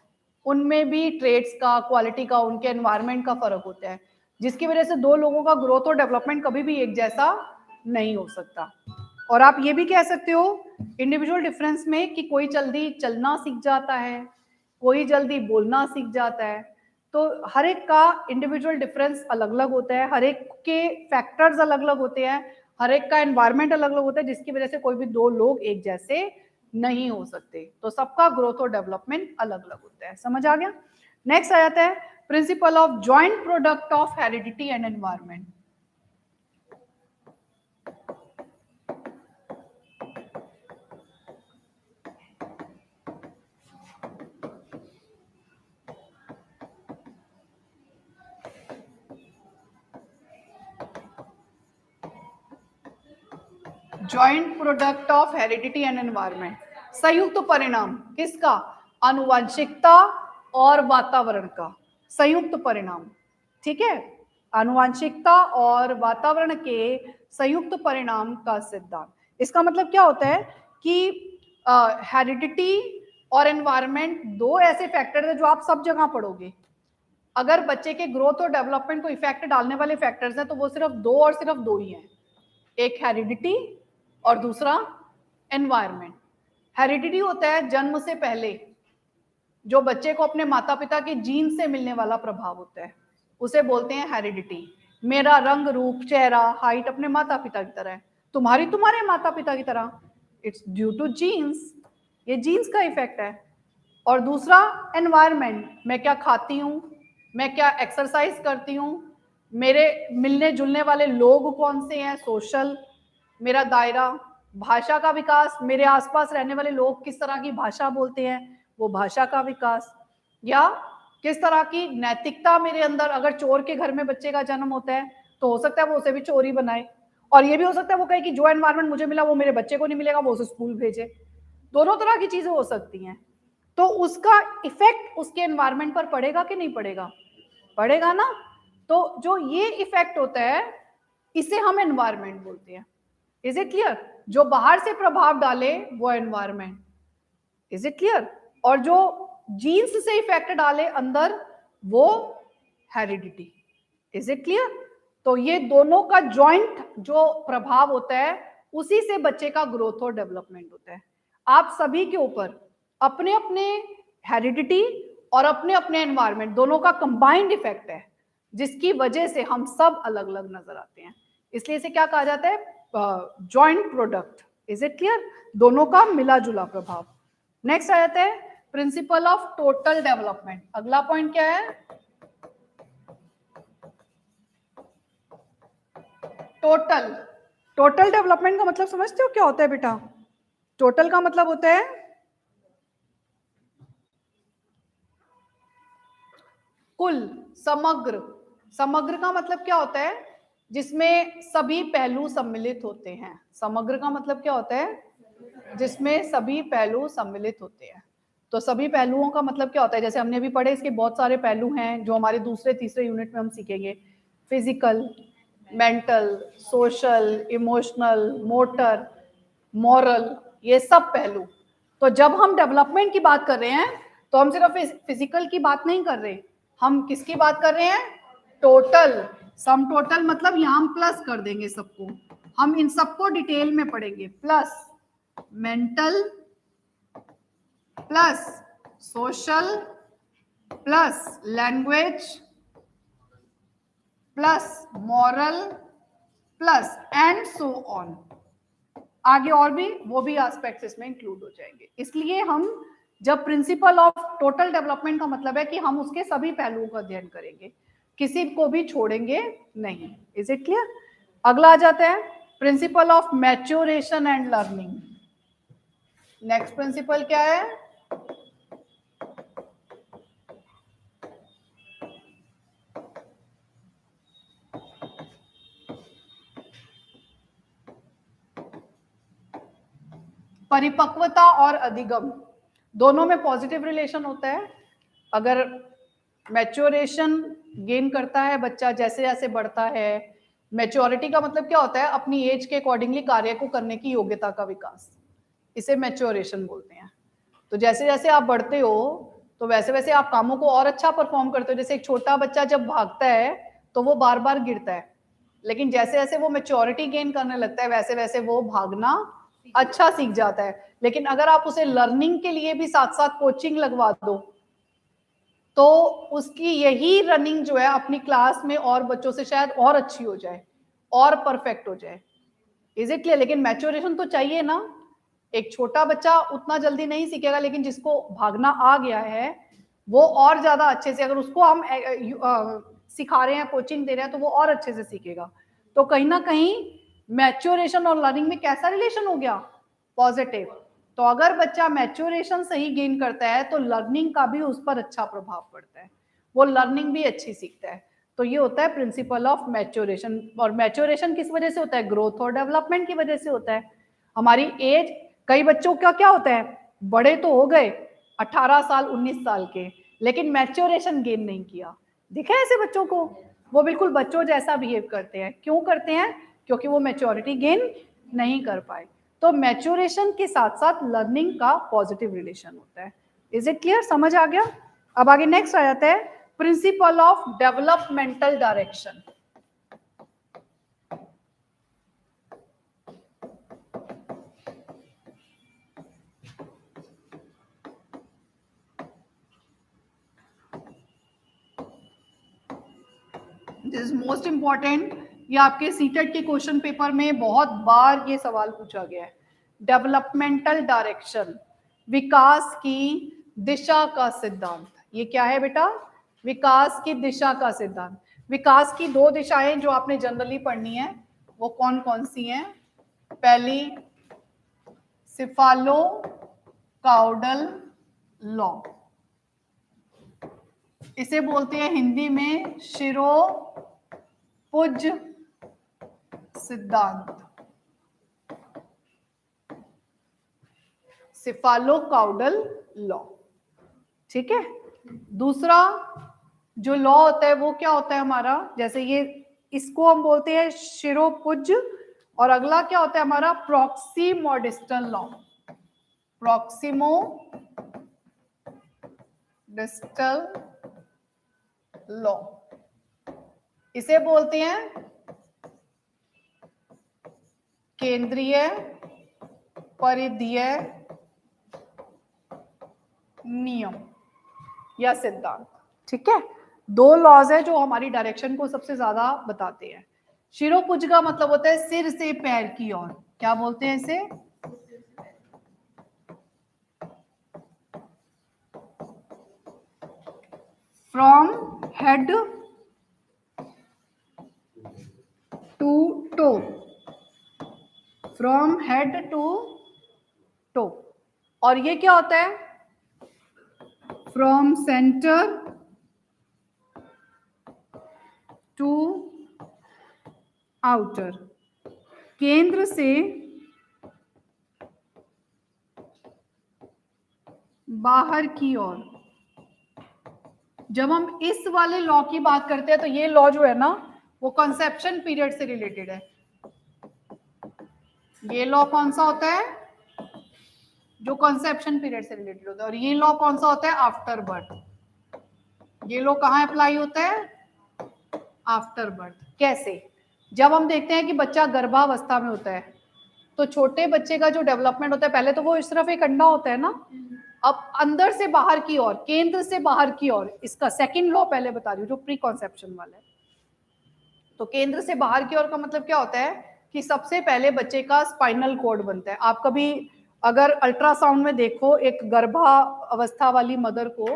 उनमें भी ट्रेड्स का, क्वालिटी का, उनके एनवायरनमेंट का फर्क होता है, जिसकी वजह से दो लोगों का ग्रोथ और डेवलपमेंट कभी भी एक जैसा नहीं हो सकता। और आप ये भी कह सकते हो इंडिविजुअल डिफरेंस में कि कोई जल्दी चलना सीख जाता है, कोई जल्दी बोलना सीख जाता है। तो हर एक का इंडिविजुअल डिफरेंस अलग अलग होता है, हर एक के फैक्टर्स अलग अलग होते हैं, हर एक का एनवायरनमेंट अलग अलग होता है, जिसकी वजह से कोई भी दो लोग एक जैसे नहीं हो सकते। तो सबका ग्रोथ और डेवलपमेंट अलग अलग होता है। समझ आ गया? नेक्स्ट आ जाता है principle of joint product of heredity and environment. Joint product of heredity and environment, संयुक्त परिणाम किसका? आनुवंशिकता और वातावरण का संयुक्त परिणाम, ठीक है, आनुवंशिकता और वातावरण के संयुक्त परिणाम का सिद्धांत। इसका मतलब क्या होता है कि हेरिडिटी और एनवायरनमेंट दो ऐसे फैक्टर है जो आप सब जगह पढ़ोगे। अगर बच्चे के ग्रोथ और डेवलपमेंट को इफेक्ट डालने वाले फैक्टर्स हैं तो वो सिर्फ दो और सिर्फ दो ही हैं, एक हेरिडिटी और दूसरा एनवायरनमेंट। हेरिडिटी होता है जन्म से पहले जो बच्चे को अपने माता पिता के जीन से मिलने वाला प्रभाव होता है, उसे बोलते हैं हेरिडिटी। मेरा रंग रूप चेहरा हाइट अपने माता पिता की तरह है, तुम्हारी तुम्हारे माता पिता की तरह, इट्स ड्यू टू जीन्स, ये जीन्स का इफेक्ट है। और दूसरा एनवायरनमेंट, मैं क्या खाती हूँ, मैं क्या एक्सरसाइज करती हूँ, मेरे मिलने जुलने वाले लोग कौन से हैं, सोशल, मेरा दायरा, भाषा का विकास, मेरे आसपास रहने वाले लोग किस तरह की भाषा बोलते हैं, वो भाषा का विकास, या किस तरह की नैतिकता मेरे अंदर। अगर चोर के घर में बच्चे का जन्म होता है तो हो सकता है वो उसे भी चोरी बनाए, और ये भी हो सकता है वो कहे कि जो एनवायरनमेंट मुझे मिला वो मेरे बच्चे को नहीं मिलेगा, वो उसे स्कूल भेजे। दोनों तरह की चीजें हो सकती हैं। तो उसका इफेक्ट उसके एनवायरनमेंट पर पड़ेगा कि नहीं पड़ेगा? पड़ेगा ना। तो जो ये इफेक्ट होता है इसे हम एनवायरनमेंट बोलते हैं। इज इट क्लियर? जो बाहर से प्रभाव डाले वो एनवायरनमेंट, इज इट क्लियर? और जो जीन्स से इफेक्ट डाले अंदर वो हेरिडिटी, इज इट क्लियर? तो ये दोनों का जॉइंट जो प्रभाव होता है उसी से बच्चे का ग्रोथ और डेवलपमेंट होता है। आप सभी के ऊपर अपने अपने हेरिडिटी और अपने अपने एनवायरनमेंट दोनों का कंबाइंड इफेक्ट है, जिसकी वजह से हम सब अलग अलग नजर आते हैं। इसलिए इसे क्या कहा जाता है? Joint product. Is it clear? दोनों का मिला जुला प्रभाव। नेक्स्ट आ जाता है प्रिंसिपल ऑफ टोटल डेवलपमेंट। अगला पॉइंट क्या है? टोटल। टोटल डेवलपमेंट का मतलब समझते हो क्या होता है बेटा? टोटल का मतलब होता है कुल, समग्र। समग्र का मतलब क्या होता है? जिसमें सभी पहलू सम्मिलित होते हैं। समग्र का मतलब क्या होता है? जिसमें सभी पहलू सम्मिलित होते हैं। तो सभी पहलुओं का मतलब क्या होता है? जैसे हमने अभी पढ़े, इसके बहुत सारे पहलू हैं जो हमारे दूसरे तीसरे यूनिट में हम सीखेंगे। Physical, mental, social, emotional, motor, moral, ये सब पहलू। तो जब हम डेवलपमेंट की बात कर रहे हैं तो हम सिर्फ फिजिकल की बात नहीं कर रहे, हम किसकी बात कर रहे हैं? टोटल। सम टोटल मतलब यहां हम प्लस कर देंगे सबको, हम इन सबको डिटेल में पढ़ेंगे। Plus mental, plus social, plus language, plus moral, plus and so on. आगे और भी वो भी एस्पेक्ट्स इसमें इंक्लूड हो जाएंगे। इसलिए हम जब प्रिंसिपल ऑफ टोटल डेवलपमेंट का मतलब है कि हम उसके सभी पहलुओं का अध्ययन करेंगे, किसी को भी छोड़ेंगे नहीं। Is it clear? अगला आ जाता है principle of maturation and learning. Next principle क्या है? परिपक्वता और अधिगम, दोनों में पॉजिटिव रिलेशन होता है। अगर मैच्योरेशन गेन करता है बच्चा जैसे जैसे बढ़ता है, मैच्योरिटी का मतलब क्या होता है? अपनी एज के अकॉर्डिंगली कार्य को करने की योग्यता का विकास, इसे मैच्योरेशन बोलते हैं। तो जैसे जैसे आप बढ़ते हो तो वैसे वैसे आप कामों को और अच्छा परफॉर्म करते हो। जैसे एक छोटा बच्चा जब भागता है तो वो बार बार गिरता है, लेकिन जैसे जैसे वो मैच्योरिटी गेन करने लगता है वैसे वैसे वो भागना अच्छा सीख जाता है। लेकिन अगर आप उसे लर्निंग के लिए भी साथ साथ कोचिंग लगवा दो तो उसकी यही रनिंग जो है अपनी क्लास में और बच्चों से शायद और अच्छी हो जाए और परफेक्ट हो जाए। Is it clear? लेकिन मैच्योरेशन तो चाहिए ना। एक छोटा बच्चा उतना जल्दी नहीं सीखेगा, लेकिन जिसको भागना आ गया है वो और ज्यादा अच्छे से, अगर उसको हम सिखा रहे हैं, कोचिंग दे रहे हैं, तो वो और अच्छे से सीखेगा। तो कहीं ना कहीं मैच्योरेशन और लर्निंग में कैसा रिलेशन हो गया? पॉजिटिव। तो अगर बच्चा मैच्योरेशन सही गेन करता है तो लर्निंग का भी उस पर अच्छा प्रभाव पड़ता है, वो लर्निंग भी अच्छी सीखता है। तो ये होता है प्रिंसिपल ऑफ मैच्योरेशन। और मैच्योरेशन किस वजह से होता है? ग्रोथ और डेवलपमेंट की वजह से होता है। हमारी एज, कई बच्चों का क्या होता है, बड़े तो हो गए 18 साल 19 साल के, लेकिन मैच्योरेशन गेन नहीं किया। दिखा है ऐसे बच्चों को? वो बिल्कुल बच्चों जैसा बिहेव करते हैं। क्यों करते हैं? क्योंकि वो मैच्योरिटी गेन नहीं कर पाए। तो मैच्योरेशन के साथ साथ लर्निंग का पॉजिटिव रिलेशन होता है। Is it clear? समझ आ गया? अब आगे नेक्स्ट आ जाता है principle of developmental direction. This is most important. ये आपके सीटेट के क्वेश्चन पेपर में बहुत बार ये सवाल पूछा गया है। डेवलपमेंटल डायरेक्शन, विकास की दिशा का सिद्धांत। ये क्या है बेटा? विकास की दिशा का सिद्धांत। विकास की दो दिशाएं जो आपने जनरली पढ़नी है, वो कौन कौन सी हैं? पहली सिफालो काउडल लॉ, इसे बोलते हैं हिंदी में शिरोपुज सिद्धांत। सिफालो काउडल लॉ, ठीक है। दूसरा जो लॉ होता है वो क्या होता है हमारा? जैसे ये, इसको हम बोलते हैं शिरोपुज, और अगला क्या होता है हमारा? प्रॉक्सिमोडिस्टल लॉ। प्रॉक्सिमोडिस्टल लॉ, इसे बोलते हैं केंद्रीय परिधीय नियम या सिद्धांत, ठीक है। दो लॉज है जो हमारी डायरेक्शन को सबसे ज्यादा बताते हैं। शिरोपुज का मतलब होता है सिर से पैर की ओर। क्या बोलते हैं इसे? From head to toe, from head to toe. और ये क्या होता है? फ्रॉम सेंटर टू आउटर, केंद्र से बाहर की ओर। जब हम इस वाले लॉ की बात करते हैं तो ये लॉ जो है ना, वो कंसेप्शन पीरियड से रिलेटेड है। ये लॉ कौन सा होता है? जो कंसेप्शन पीरियड से रिलेटेड होता है। और ये लॉ कौन सा होता है? After birth. ये लॉ कहाँ अप्लाई होता है? After birth. कैसे? जब हम देखते हैं कि बच्चा गर्भावस्था में होता है, तो छोटे बच्चे का जो डेवलपमेंट होता है, पहले तो वो सिर्फ एक अंडा होता है ना, अब अंदर से बाहर की ओर, केंद्र से बाहर की ओर, इसका सेकंड लॉ पहले बता रही हूँ जो प्री कॉन्सेप्शन वाला है। तो केंद्र से बाहर की ओर का मतलब क्या होता है कि सबसे पहले बच्चे का स्पाइनल कॉर्ड बनता है। आप कभी अगर अल्ट्रासाउंड में देखो एक गर्भावस्था वाली मदर को,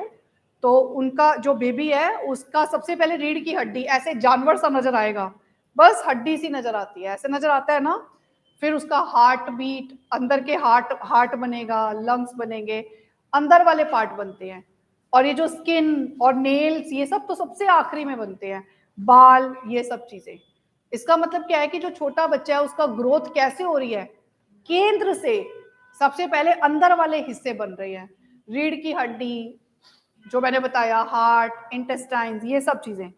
तो उनका जो बेबी है उसका सबसे पहले रीढ़ की हड्डी ऐसे जानवर सा नजर आएगा, बस हड्डी सी नजर आती है, ऐसे नजर आता है ना। फिर उसका हार्ट बीट, अंदर के हार्ट बनेगा, लंग्स बनेंगे, अंदर वाले पार्ट बनते हैं। और ये जो स्किन और नेल्स, ये सब तो सबसे आखिरी में बनते हैं, बाल, ये सब चीजें। इसका मतलब क्या है कि जो छोटा बच्चा है उसका ग्रोथ कैसे हो रही है? केंद्र से सबसे पहले अंदर वाले हिस्से बन रहे हैं, रीढ़ की हड्डी, जो मैंने बताया, हार्ट, इंटेस्टाइन्स, ये सब चीजें।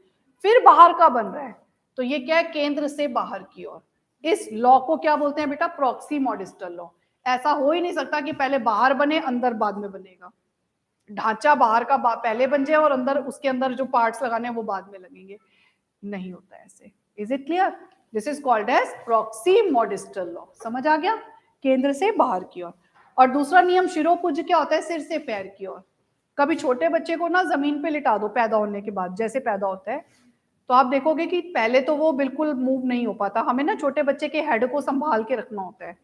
फिर बाहर का बन रहा है। तो ये क्या है? केंद्र से बाहर की ओर। इस लॉ को क्या बोलते हैं बेटा? प्रॉक्सिमोडिस्टल लॉ। ऐसा हो ही नहीं सकता कि पहले बाहर बने अंदर बाद में बनेगा। ढांचा बाहर का पहले बन जाए और अंदर, उसके अंदर जो पार्ट्स लगाने हैं वो बाद में लगेंगे, नहीं होता है ऐसे। Is it clear? This is called as proximodistal law. समझ आ गया? केंद्र से बाहर की ओर। और दूसरा नियम शिरोपुज क्या होता है? सिर से पैर की ओर। कभी छोटे बच्चे को ना जमीन पे लिटा दो पैदा होने के बाद, जैसे पैदा होता है, तो आप देखोगे कि पहले तो वो बिल्कुल मूव नहीं हो पाता। हमें ना छोटे बच्चे के हेड को संभाल के रखना होता है।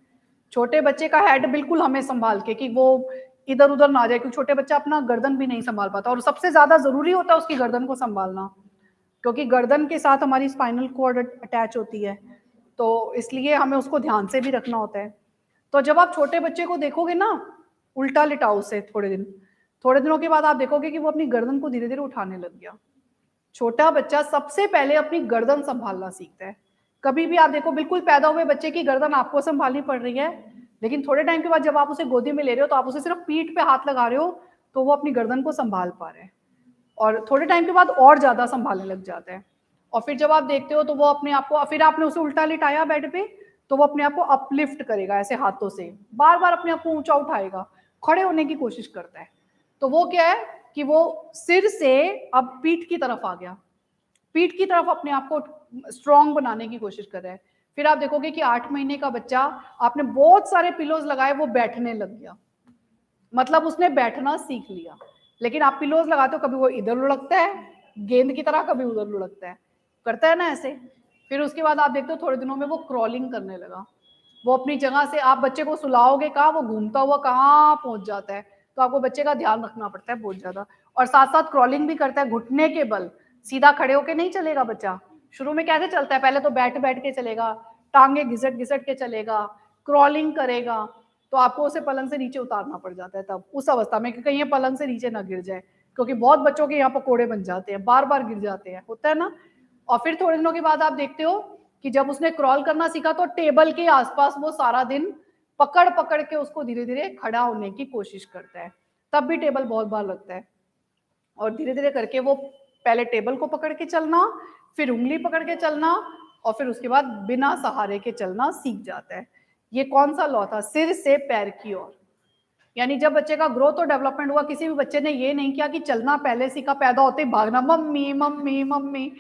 छोटे बच्चे का हेड बिल्कुल हमें संभाल के, कि वो इधर उधर ना जाए, क्योंकि छोटे बच्चा अपना गर्दन भी नहीं संभाल पाता, और सबसे ज्यादा जरूरी होता है उसकी गर्दन को संभालना, क्योंकि गर्दन के साथ हमारी स्पाइनल कॉर्ड अटैच होती है, तो इसलिए हमें उसको ध्यान से भी रखना होता है। तो जब आप छोटे बच्चे को देखोगे ना, उल्टा लिटाओ से थोड़े दिनों के बाद आप देखोगे कि वो अपनी गर्दन को धीरे धीरे उठाने लग गया। छोटा बच्चा सबसे पहले अपनी गर्दन संभालना सीखता है। कभी भी आप देखो, बिल्कुल पैदा हुए बच्चे की गर्दन आपको संभालनी पड़ रही है, लेकिन थोड़े टाइम के बाद जब आप उसे गोदी में ले रहे हो तो आप उसे सिर्फ पीठ पे हाथ लगा रहे हो तो वो अपनी गर्दन को संभाल पा रहे हैं, और थोड़े टाइम के बाद और ज्यादा संभालने लग जाता है। और फिर जब आप देखते हो तो वो अपने आप को, फिर आपने उसे उल्टा लिटाया बेड पे, तो वो अपने आप को अपलिफ्ट करेगा ऐसे हाथों से, बार बार अपने आप को ऊंचा उठाएगा, खड़े होने की कोशिश करता है। तो वो क्या है कि वो सिर से अब पीठ की तरफ आ गया, पीठ की तरफ अपने आप को स्ट्रॉन्ग बनाने की कोशिश कर रहा है। फिर आप देखोगे कि 8 महीने का बच्चा, आपने बहुत सारे पिलोज लगाए, वो बैठने लग गया, मतलब उसने बैठना सीख लिया। लेकिन आप पिलोज लगाते हो, कभी वो इधर लुढ़कता है गेंद की तरह, कभी उधर लुढ़कता है, करता है ना ऐसे। फिर उसके बाद आप देखते हो थोड़े दिनों में वो क्रॉलिंग करने लगा, वो अपनी जगह से, आप बच्चे को सुलाओगे कहाँ, वो घूमता हुआ कहाँ पहुंच जाता है। तो आपको बच्चे का ध्यान रखना पड़ता है बहुत ज्यादा। और साथ साथ क्रॉलिंग भी करता है, घुटने के बल, सीधा खड़े होके नहीं चलेगा बच्चा। शुरू में कैसे चलता है, पहले तो बैठ बैठ के चलेगा, टांगे घिसट घिसट के चलेगा, क्रॉलिंग करेगा, तो आपको उसे पलंग से नीचे उतारना पड़ जाता है तब उस अवस्था में कि कहीं ये पलंग से नीचे ना गिर जाए, क्योंकि बहुत बच्चों के यहाँ पकोड़े बन जाते हैं, बार बार गिर जाते हैं, होता है ना। और फिर थोड़े दिनों के बाद आप देखते हो कि जब उसने क्रॉल करना सीखा तो टेबल के आसपास वो सारा दिन पकड़ पकड़ के उसको धीरे धीरे खड़ा होने की कोशिश करता है, तब भी टेबल बहुत बार लगता है। और धीरे धीरे करके वो पहले टेबल को पकड़ के चलना, फिर उंगली पकड़ के चलना, और फिर उसके बाद बिना सहारे के चलना सीख जाता है। ये कौन सा लॉ था, सिर से पैर की ओर। यानी जब बच्चे का ग्रोथ और डेवलपमेंट हुआ, किसी भी बच्चे ने ये नहीं किया कि चलना पहले सीखा, पैदा होते ही भागना मम्मी मम्मी मम्मी,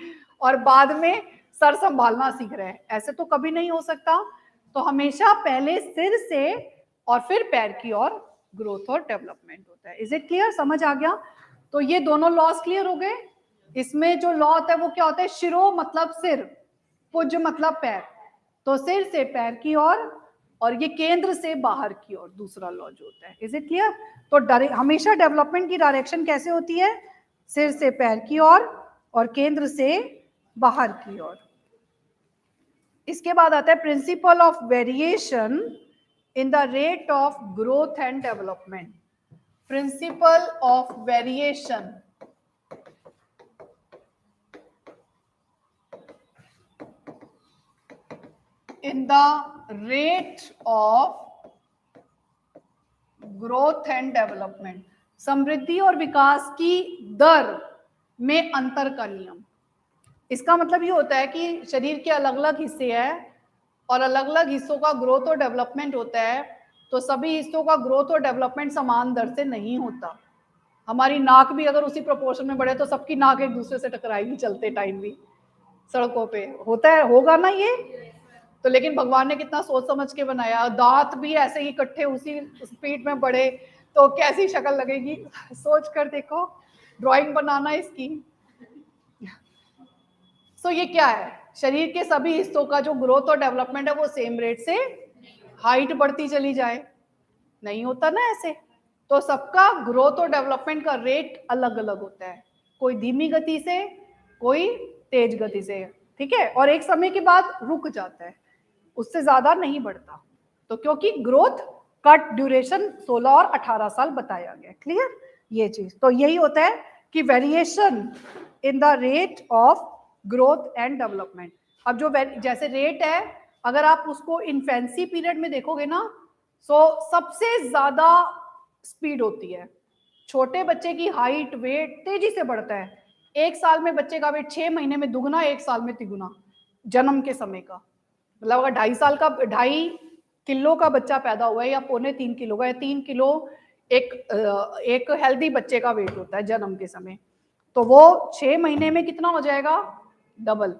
और बाद में सर संभालना सीख रहे हैं, ऐसे तो कभी नहीं हो सकता। तो हमेशा पहले सिर से और फिर पैर की ओर ग्रोथ और डेवलपमेंट होता है। इज इट क्लियर, समझ आ गया। तो ये दोनों लॉस क्लियर हो गए। इसमें जो लॉ होता है वो क्या होता है, शिरो मतलब सिर, पुज मतलब पैर, तो सिर से पैर की ओर, और ये केंद्र से बाहर की ओर दूसरा लॉ जो होता है। Is it clear. तो हमेशा डेवलपमेंट की डायरेक्शन कैसे होती है, सिर से पैर की ओर और केंद्र से बाहर की ओर। इसके बाद आता है principle of variation in the rate of growth and development. Principle of variation in the rate of growth and development, समृद्धि और विकास की दर में अंतर का नियम। इसका मतलब ये होता है कि शरीर के अलग अलग हिस्से हैं और अलग अलग हिस्सों का ग्रोथ और डेवलपमेंट होता है, तो सभी हिस्सों का ग्रोथ और डेवलपमेंट समान दर से नहीं होता। हमारी नाक भी अगर उसी प्रोपोर्शन में बढ़े तो सबकी नाक एक दूसरे से टकराएगी चलते टाइम भी, सड़कों पे होता है, होगा ना ये। तो लेकिन भगवान ने कितना सोच समझ के बनाया, दांत भी ऐसे ही इकट्ठे उसी स्पीड में बढ़े तो कैसी शक्ल लगेगी, सोच कर देखो, ड्राइंग बनाना इसकी। सो ये क्या है, शरीर के सभी हिस्सों का जो ग्रोथ और डेवलपमेंट है वो सेम रेट से हाइट बढ़ती चली जाए, नहीं होता ना ऐसे। तो सबका ग्रोथ और डेवलपमेंट का रेट अलग अलग होता है, कोई धीमी गति से, कोई तेज गति से, ठीक है, और एक समय के बाद रुक जाता है, उससे ज्यादा नहीं बढ़ता। तो क्योंकि ग्रोथ का ड्यूरेशन 16 और 18 साल बताया गया, क्लियर ये चीज। तो यही होता है कि variation in the rate of growth and development. अब जो जैसे रेट है, अगर आप उसको इन्फेंसी पीरियड में देखोगे ना, तो सबसे ज्यादा स्पीड होती है, छोटे बच्चे की हाइट वेट तेजी से बढ़ता है। एक साल में बच्चे का वेट 6 महीने में दुगना, एक साल में तिगुना जन्म के समय का। मतलब अगर 2.5 साल का 2.5 किलो का बच्चा पैदा हुआ है या 2.25 किलो का, या 3 किलो एक हेल्दी बच्चे का वेट होता है जन्म के समय, तो वो 6 महीने में कितना हो जाएगा, डबल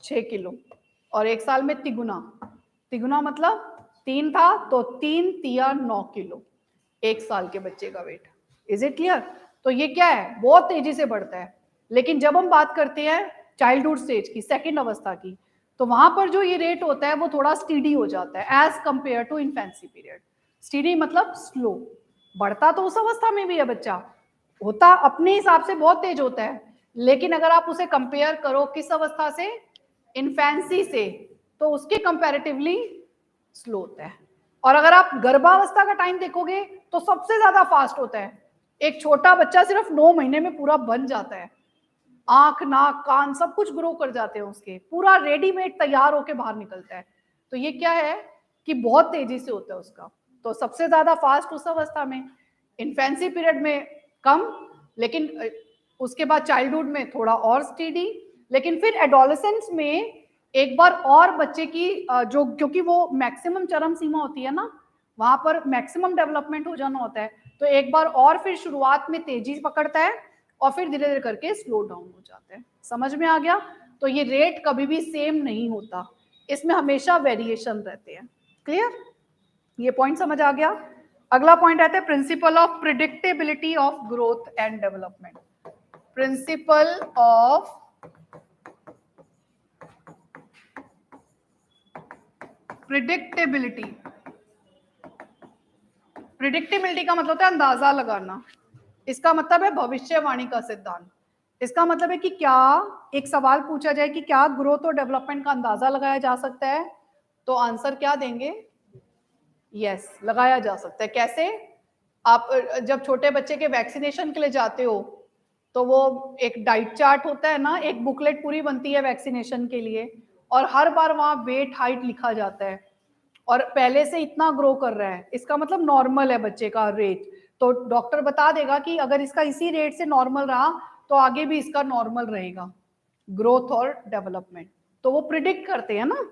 6 किलो, और एक साल में तिगुना, तिगुना मतलब 3 था तो 3 तिया 9 किलो एक साल के बच्चे का वेट। Is it clear. तो ये क्या है, बहुत तेजी से बढ़ता है। लेकिन जब हम बात करते हैं चाइल्डहुड स्टेज की, सेकंड अवस्था की, तो वहां पर जो ये रेट होता है वो थोड़ा स्टीडी हो जाता है as compared to infancy period. Steady मतलब स्लो, बढ़ता तो उस अवस्था में भी है बच्चा, होता अपने हिसाब से बहुत तेज होता है, लेकिन अगर आप उसे कंपेयर करो किस अवस्था से, इन्फेंसी से, तो उसके कंपैरेटिवली स्लो होता है। और अगर आप गर्भावस्था का टाइम देखोगे तो सबसे ज्यादा फास्ट होता है। एक छोटा बच्चा सिर्फ 9 महीने में पूरा बन जाता है, आंख, नाक, कान सब कुछ ग्रो कर जाते हैं उसके, पूरा रेडीमेड तैयार होके बाहर निकलता है। तो ये क्या है कि बहुत तेजी से होता है उसका। तो सबसे ज्यादा फास्ट उस अवस्था में, इन्फेंसी पीरियड में कम, लेकिन उसके बाद चाइल्डहुड में थोड़ा और स्टीडी, लेकिन फिर एडोलेसेंस में एक बार और बच्चे की जो, क्योंकि वो मैक्सिमम चरम सीमा होती है ना, वहां पर मैक्सिमम डेवलपमेंट हो जाना होता है, तो एक बार और फिर शुरुआत में तेजी पकड़ता है और फिर धीरे धीरे करके स्लो डाउन हो जाता है। समझ में आ गया? तो ये रेट कभी भी सेम नहीं होता, इसमें हमेशा वेरिएशन रहते हैं। क्लियर? ये पॉइंट समझ आ गया? अगला पॉइंट आता है principle of predictability of growth and development. Principle of predictability. Predictability का मतलब होता है अंदाजा लगाना, इसका मतलब है भविष्यवाणी का सिद्धांत। इसका मतलब है कि क्या, एक सवाल पूछा जाए कि क्या ग्रोथ और डेवलपमेंट का अंदाजा लगाया जा सकता है, तो आंसर क्या देंगे? यस, लगाया जा सकता है। कैसे? आप जब छोटे बच्चे के वैक्सीनेशन के लिए जाते हो तो वो एक डाइट चार्ट होता है ना, एक बुकलेट पूरी बनती है वैक्सीनेशन के लिए, और हर बार वहां वेट हाइट लिखा जाता है, और पहले से इतना ग्रो कर रहा है, इसका मतलब नॉर्मल है बच्चे का रेट। तो डॉक्टर बता देगा कि अगर इसका इसी रेट से नॉर्मल रहा तो आगे भी इसका नॉर्मल रहेगा, ग्रोथ और डेवलपमेंट। तो वो प्रिडिक्ट करते हैं ना,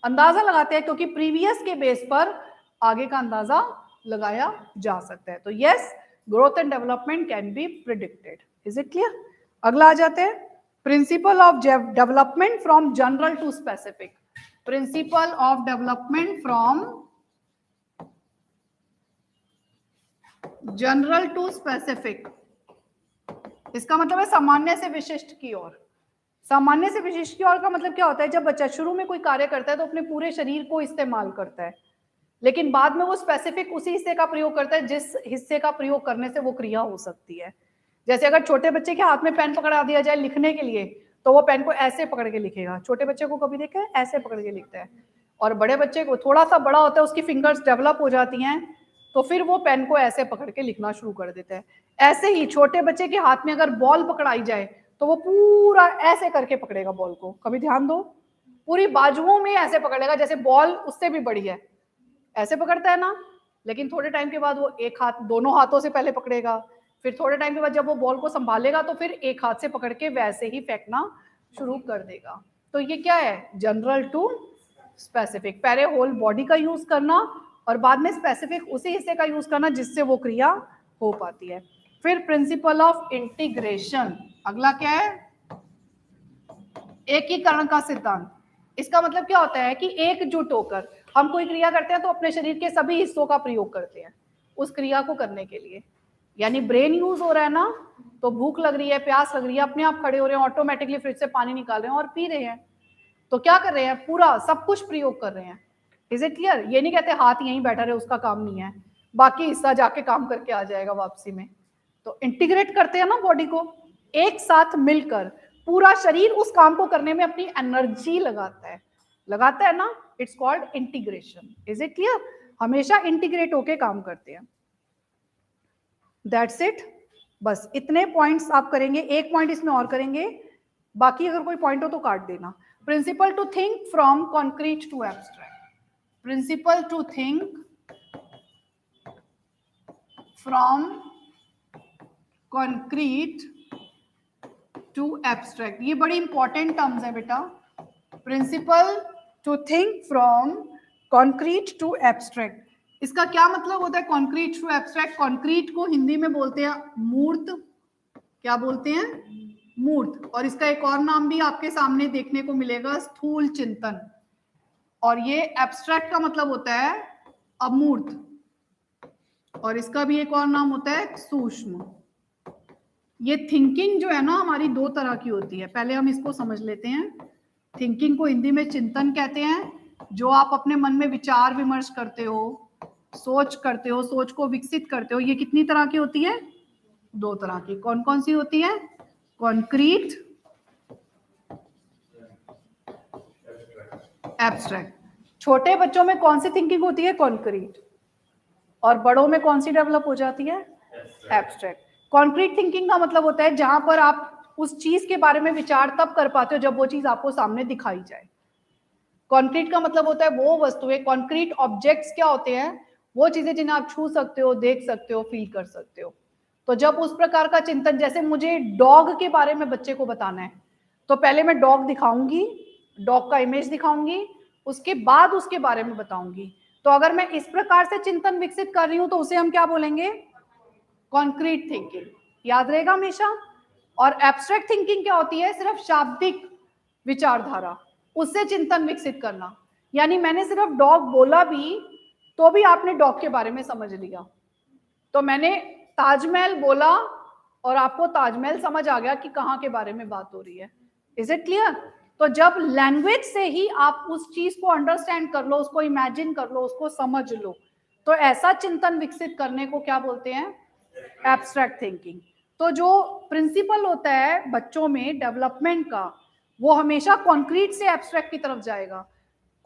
अंदाजा लगाते हैं, क्योंकि प्रीवियस के बेस पर आगे का अंदाजा लगाया जा सकता है। तो yes, growth and development can be predicted. Is it clear? अगला आ जाते हैं principle of development from general to specific. Principle of development from general to specific, इसका मतलब है सामान्य से विशिष्ट की ओर। सामान्य से विशिष्ट की ओर का मतलब क्या होता है? जब बच्चा शुरू में कोई कार्य करता है तो अपने पूरे शरीर को इस्तेमाल करता है, लेकिन बाद में वो स्पेसिफिक उसी हिस्से का प्रयोग करता है जिस हिस्से का प्रयोग करने से वो क्रिया हो सकती है। जैसे अगर छोटे बच्चे के हाथ में पेन पकड़ा दिया जाए लिखने के लिए, तो वो पेन को ऐसे पकड़ के लिखेगा। छोटे बच्चे को कभी देखा है? ऐसे पकड़ के लिखता है। और बड़े बच्चे को थोड़ा सा बड़ा होता है, उसकी फिंगर्स डेवलप हो जाती हैं, तो फिर वो पेन को ऐसे पकड़ के लिखना शुरू कर देता है। ऐसे ही छोटे बच्चे के हाथ में अगर बॉल पकड़ाई जाए तो वो पूरा ऐसे करके पकड़ेगा बॉल को। कभी ध्यान दो, पूरी बाजुओं में ऐसे पकड़ेगा जैसे बॉल उससे भी बड़ी है, ऐसे पकड़ता है ना। लेकिन थोड़े टाइम के बाद वो एक हाथ, दोनों हाथों से पहले पकड़ेगा, फिर थोड़े टाइम के बाद जब वो बॉल को संभालेगा तो फिर एक हाथ से पकड़ के वैसे ही फेंकना शुरू कर देगा। तो ये क्या है? General to specific. पहले होल बॉडी का यूज करना और बाद में स्पेसिफिक उसी हिस्से का यूज करना जिससे वो क्रिया हो पाती है। फिर प्रिंसिपल ऑफ इंटीग्रेशन, अगला क्या है? एकीकरण का सिद्धांत। इसका मतलब क्या होता है कि एकजुट होकर हम कोई क्रिया करते हैं तो अपने शरीर के सभी हिस्सों का प्रयोग करते हैं उस क्रिया को करने के लिए। यानी ब्रेन यूज हो रहा है ना, तो भूख लग रही है, प्यास लग रही है, अपने आप खड़े हो रहे हैं, ऑटोमेटिकली फ्रिज से पानी निकाल रहे हैं और पी रहे हैं। तो क्या कर रहे हैं? पूरा सब कुछ प्रयोग कर रहे हैं। इज इट क्लियर? ये नहीं कहते हाथ यहीं बैठा रहे, उसका काम नहीं है, बाकी हिस्सा जाके काम करके आ जाएगा वापसी में। तो इंटीग्रेट करते हैं ना बॉडी को, एक साथ मिलकर पूरा शरीर उस काम को करने में अपनी एनर्जी लगाता है ना, it's called integration. Is it clear? हमेशा इंटीग्रेट होके काम करते हैं। That's it. बस इतने पॉइंट्स आप करेंगे, एक पॉइंट इसमें और करेंगे, बाकी अगर कोई पॉइंट हो तो काट देना। Principle to think from concrete to abstract. Principle to think from concrete to abstract, ये बड़ी इंपॉर्टेंट टर्म्स है बेटा। Principle to think from concrete to abstract, इसका क्या मतलब होता है? कॉन्क्रीट टू एब्स्ट्रैक्ट, कॉन्क्रीट को हिंदी में बोलते हैं मूर्त। क्या बोलते हैं? मूर्त। और इसका एक और नाम भी आपके सामने देखने को मिलेगा, स्थूल चिंतन। और ये एब्स्ट्रैक्ट का मतलब होता है अमूर्त, और इसका भी एक और नाम होता है सूक्ष्म। ये थिंकिंग जो है ना हमारी दो तरह की होती है, पहले हम इसको समझ लेते हैं। थिंकिंग को हिंदी में चिंतन कहते हैं, जो आप अपने मन में विचार विमर्श करते हो, सोच करते हो, सोच को विकसित करते हो। ये कितनी तरह की होती है? दो तरह की। कौन कौन सी होती है? Concrete, abstract. छोटे बच्चों में कौन सी थिंकिंग होती है? कॉन्क्रीट। और बड़ों में कौन सी डेवलप हो जाती है? एब्स्ट्रैक्ट। कॉन्क्रीट थिंकिंग का मतलब होता है जहां पर आप उस चीज के बारे में विचार तब कर पाते हो जब वो चीज आपको सामने दिखाई जाए। कॉन्क्रीट का मतलब होता है वो वस्तुएं, कॉन्क्रीट ऑब्जेक्ट्स क्या होते हैं, वो चीजें जिन्हें आप छू सकते हो, देख सकते हो, फील कर सकते हो। तो जब उस प्रकार का चिंतन, जैसे मुझे डॉग के बारे में बच्चे को बताना है, तो पहले मैं डॉग दिखाऊंगी, डॉग का इमेज दिखाऊंगी, उसके बाद उसके बारे में बताऊंगी। तो अगर मैं इस प्रकार से चिंतन विकसित कर रही हूं तो उसे हम क्या बोलेंगे, कॉन्क्रीट थिंकिंग। याद रहेगा हमेशा। और एब्स्ट्रैक्ट थिंकिंग क्या होती है, सिर्फ शाब्दिक विचारधारा, उससे चिंतन विकसित करना। यानी मैंने सिर्फ डॉग बोला भी तो भी आपने डॉग के बारे में समझ लिया। तो मैंने ताजमहल बोला और आपको ताजमहल समझ आ गया कि कहाँ के बारे में बात हो रही है। Is it clear? तो जब लैंग्वेज से ही आप उस चीज को अंडरस्टैंड कर लो, उसको इमेजिन कर लो, उसको समझ लो, तो ऐसा चिंतन विकसित करने को क्या बोलते हैं, एब्स्ट्रैक्ट थिंकिंग। तो जो प्रिंसिपल होता है बच्चों में डेवलपमेंट का, वो हमेशा कॉन्क्रीट से एब्स्ट्रैक्ट की तरफ जाएगा।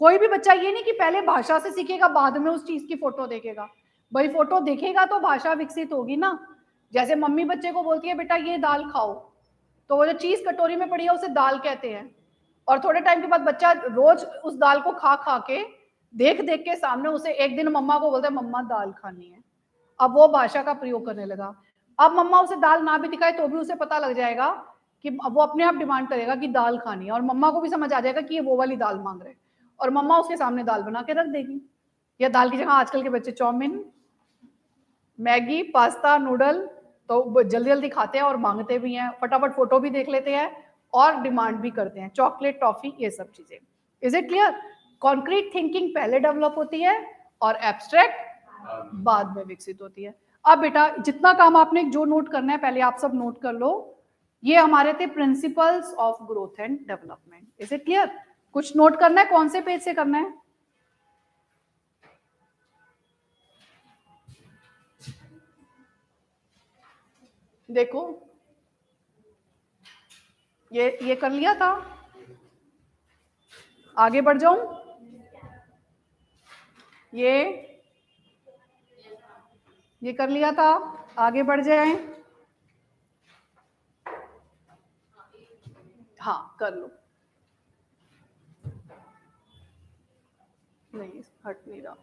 कोई भी बच्चा ये नहीं कि पहले भाषा से सीखेगा बाद में उस चीज की फोटो देखेगा। भाई फोटो देखेगा तो भाषा विकसित होगी ना। जैसे मम्मी बच्चे को बोलती है बेटा ये दाल खाओ, तो वो जो चीज कटोरी में पड़ी है उसे दाल कहते हैं। और थोड़े टाइम के बाद बच्चा रोज उस दाल को खा खा के, देख देख के सामने उसे एक दिन मम्मा को बोलता है मम्मा दाल खानी है। अब वो भाषा का प्रयोग करने लगा। अब मम्मा उसे दाल ना भी दिखाए तो भी उसे पता लग जाएगा कि वो अपने आप डिमांड करेगा कि दाल खानी है, और मम्मा को भी समझ आ जाएगा कि ये वो वाली दाल मांग रहे हैं, और मम्मा उसके सामने दाल बना के रख देगी। या दाल की जगह आजकल के बच्चे चाउमीन, मैगी, पास्ता, नूडल, तो जल्दी जल्दी खाते हैं और मांगते भी हैं, फटाफट फोटो भी देख लेते हैं और डिमांड भी करते हैं, चॉकलेट, टॉफी, ये सब चीजें। Is it clear? Concrete thinking पहले डेवलप होती है और एब्स्ट्रैक्ट बाद में विकसित होती है। अब बेटा जितना काम आपने जो नोट करना है पहले आप सब नोट कर लो। ये हमारे थे principles of growth and development. Is it clear? कुछ नोट करना है, कौन से पेज से करना है? देखो ये कर लिया था, आगे बढ़ जाऊं? ये कर लिया था, आगे बढ़ जाएं? हाँ कर लो। नहीं हट नहीं रहा।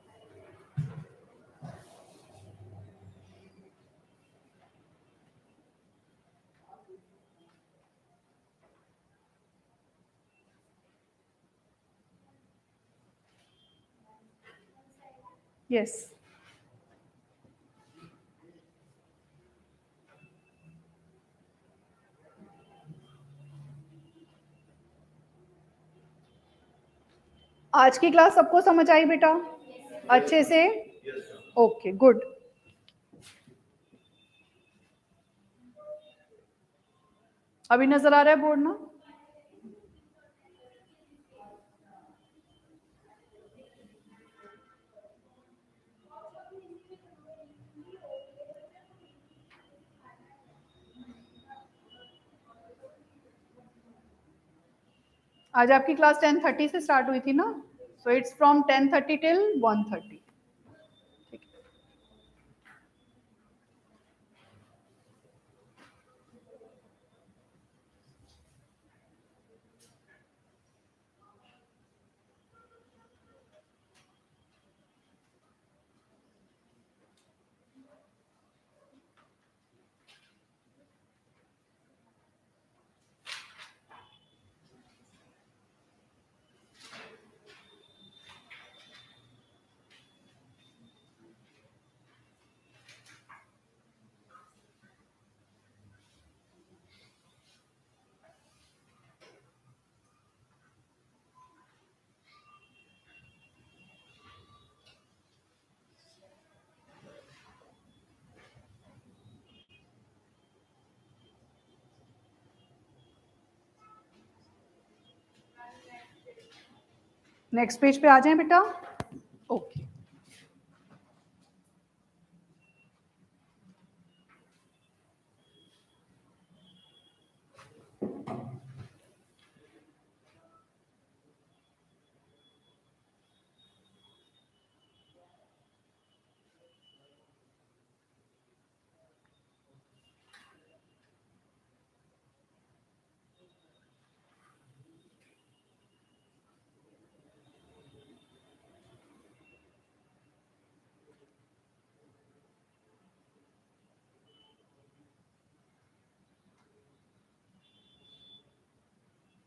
यस। आज की क्लास सबको समझ आई बेटा अच्छे से? Okay good. अभी नजर आ रहा है बोर्ड ना? आज आपकी क्लास 10:30 से स्टार्ट हुई थी ना, so it's from 10:30 till 1:30। Next page पे आ जाएं बेटा। ओके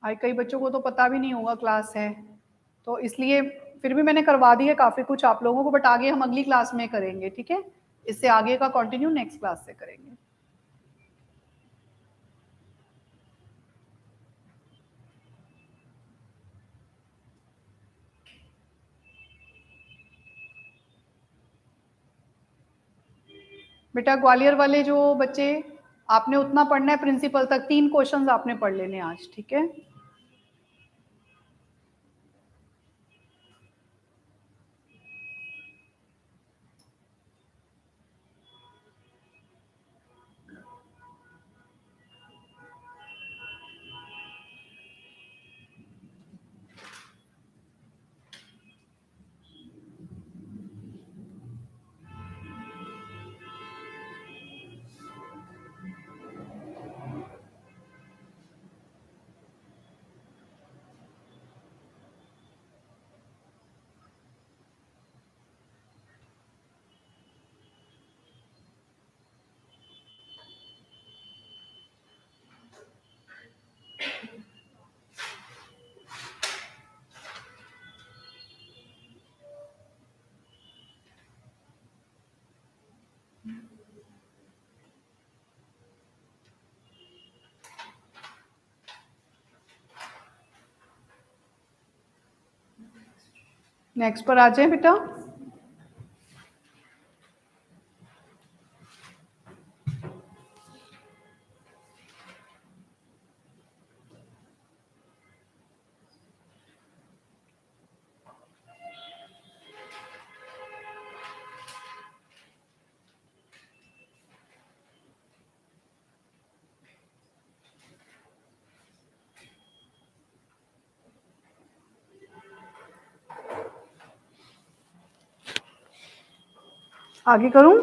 कई बच्चों को तो पता भी नहीं होगा क्लास है, तो इसलिए फिर भी मैंने करवा दी है काफ़ी कुछ आप लोगों को, बट आगे हम अगली क्लास में करेंगे, ठीक है? इससे आगे का कंटिन्यू नेक्स्ट क्लास से करेंगे। बेटा ग्वालियर वाले जो बच्चे, आपने उतना पढ़ना है प्रिंसिपल तक, 3 क्वेश्चंस आपने पढ़ लेने आज, ठीक है? नेक्स्ट पर आ जाए बेटा। आगे करूं?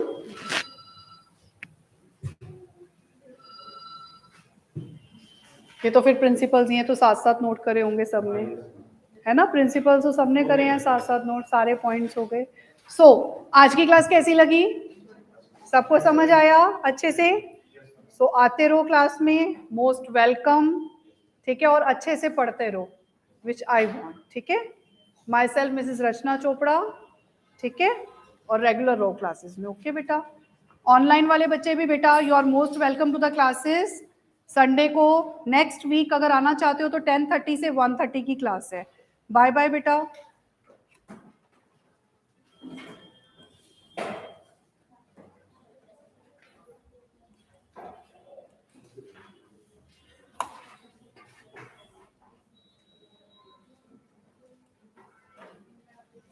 ये तो फिर प्रिंसिपल्स ही हैं, तो साथ साथ नोट करे होंगे सबने, है ना? प्रिंसिपल्स तो सबने करे हैं साथ साथ नोट, सारे पॉइंट्स हो गए। सो आज की क्लास कैसी लगी? सबको समझ आया अच्छे से? सो आते रहो क्लास में, मोस्ट वेलकम, ठीक है? और अच्छे से पढ़ते रहो, विच आई वॉन्ट, ठीक है? माई सेल्फ मिसेस रचना चोपड़ा, ठीक है? और रेगुलर रहो क्लासेस में, ओके बेटा? ऑनलाइन वाले बच्चे भी बेटा, you are most welcome to the classes. Sunday को नेक्स्ट वीक अगर आना चाहते हो तो 10:30 से 1:30 की क्लास है। बाय बाय बेटा।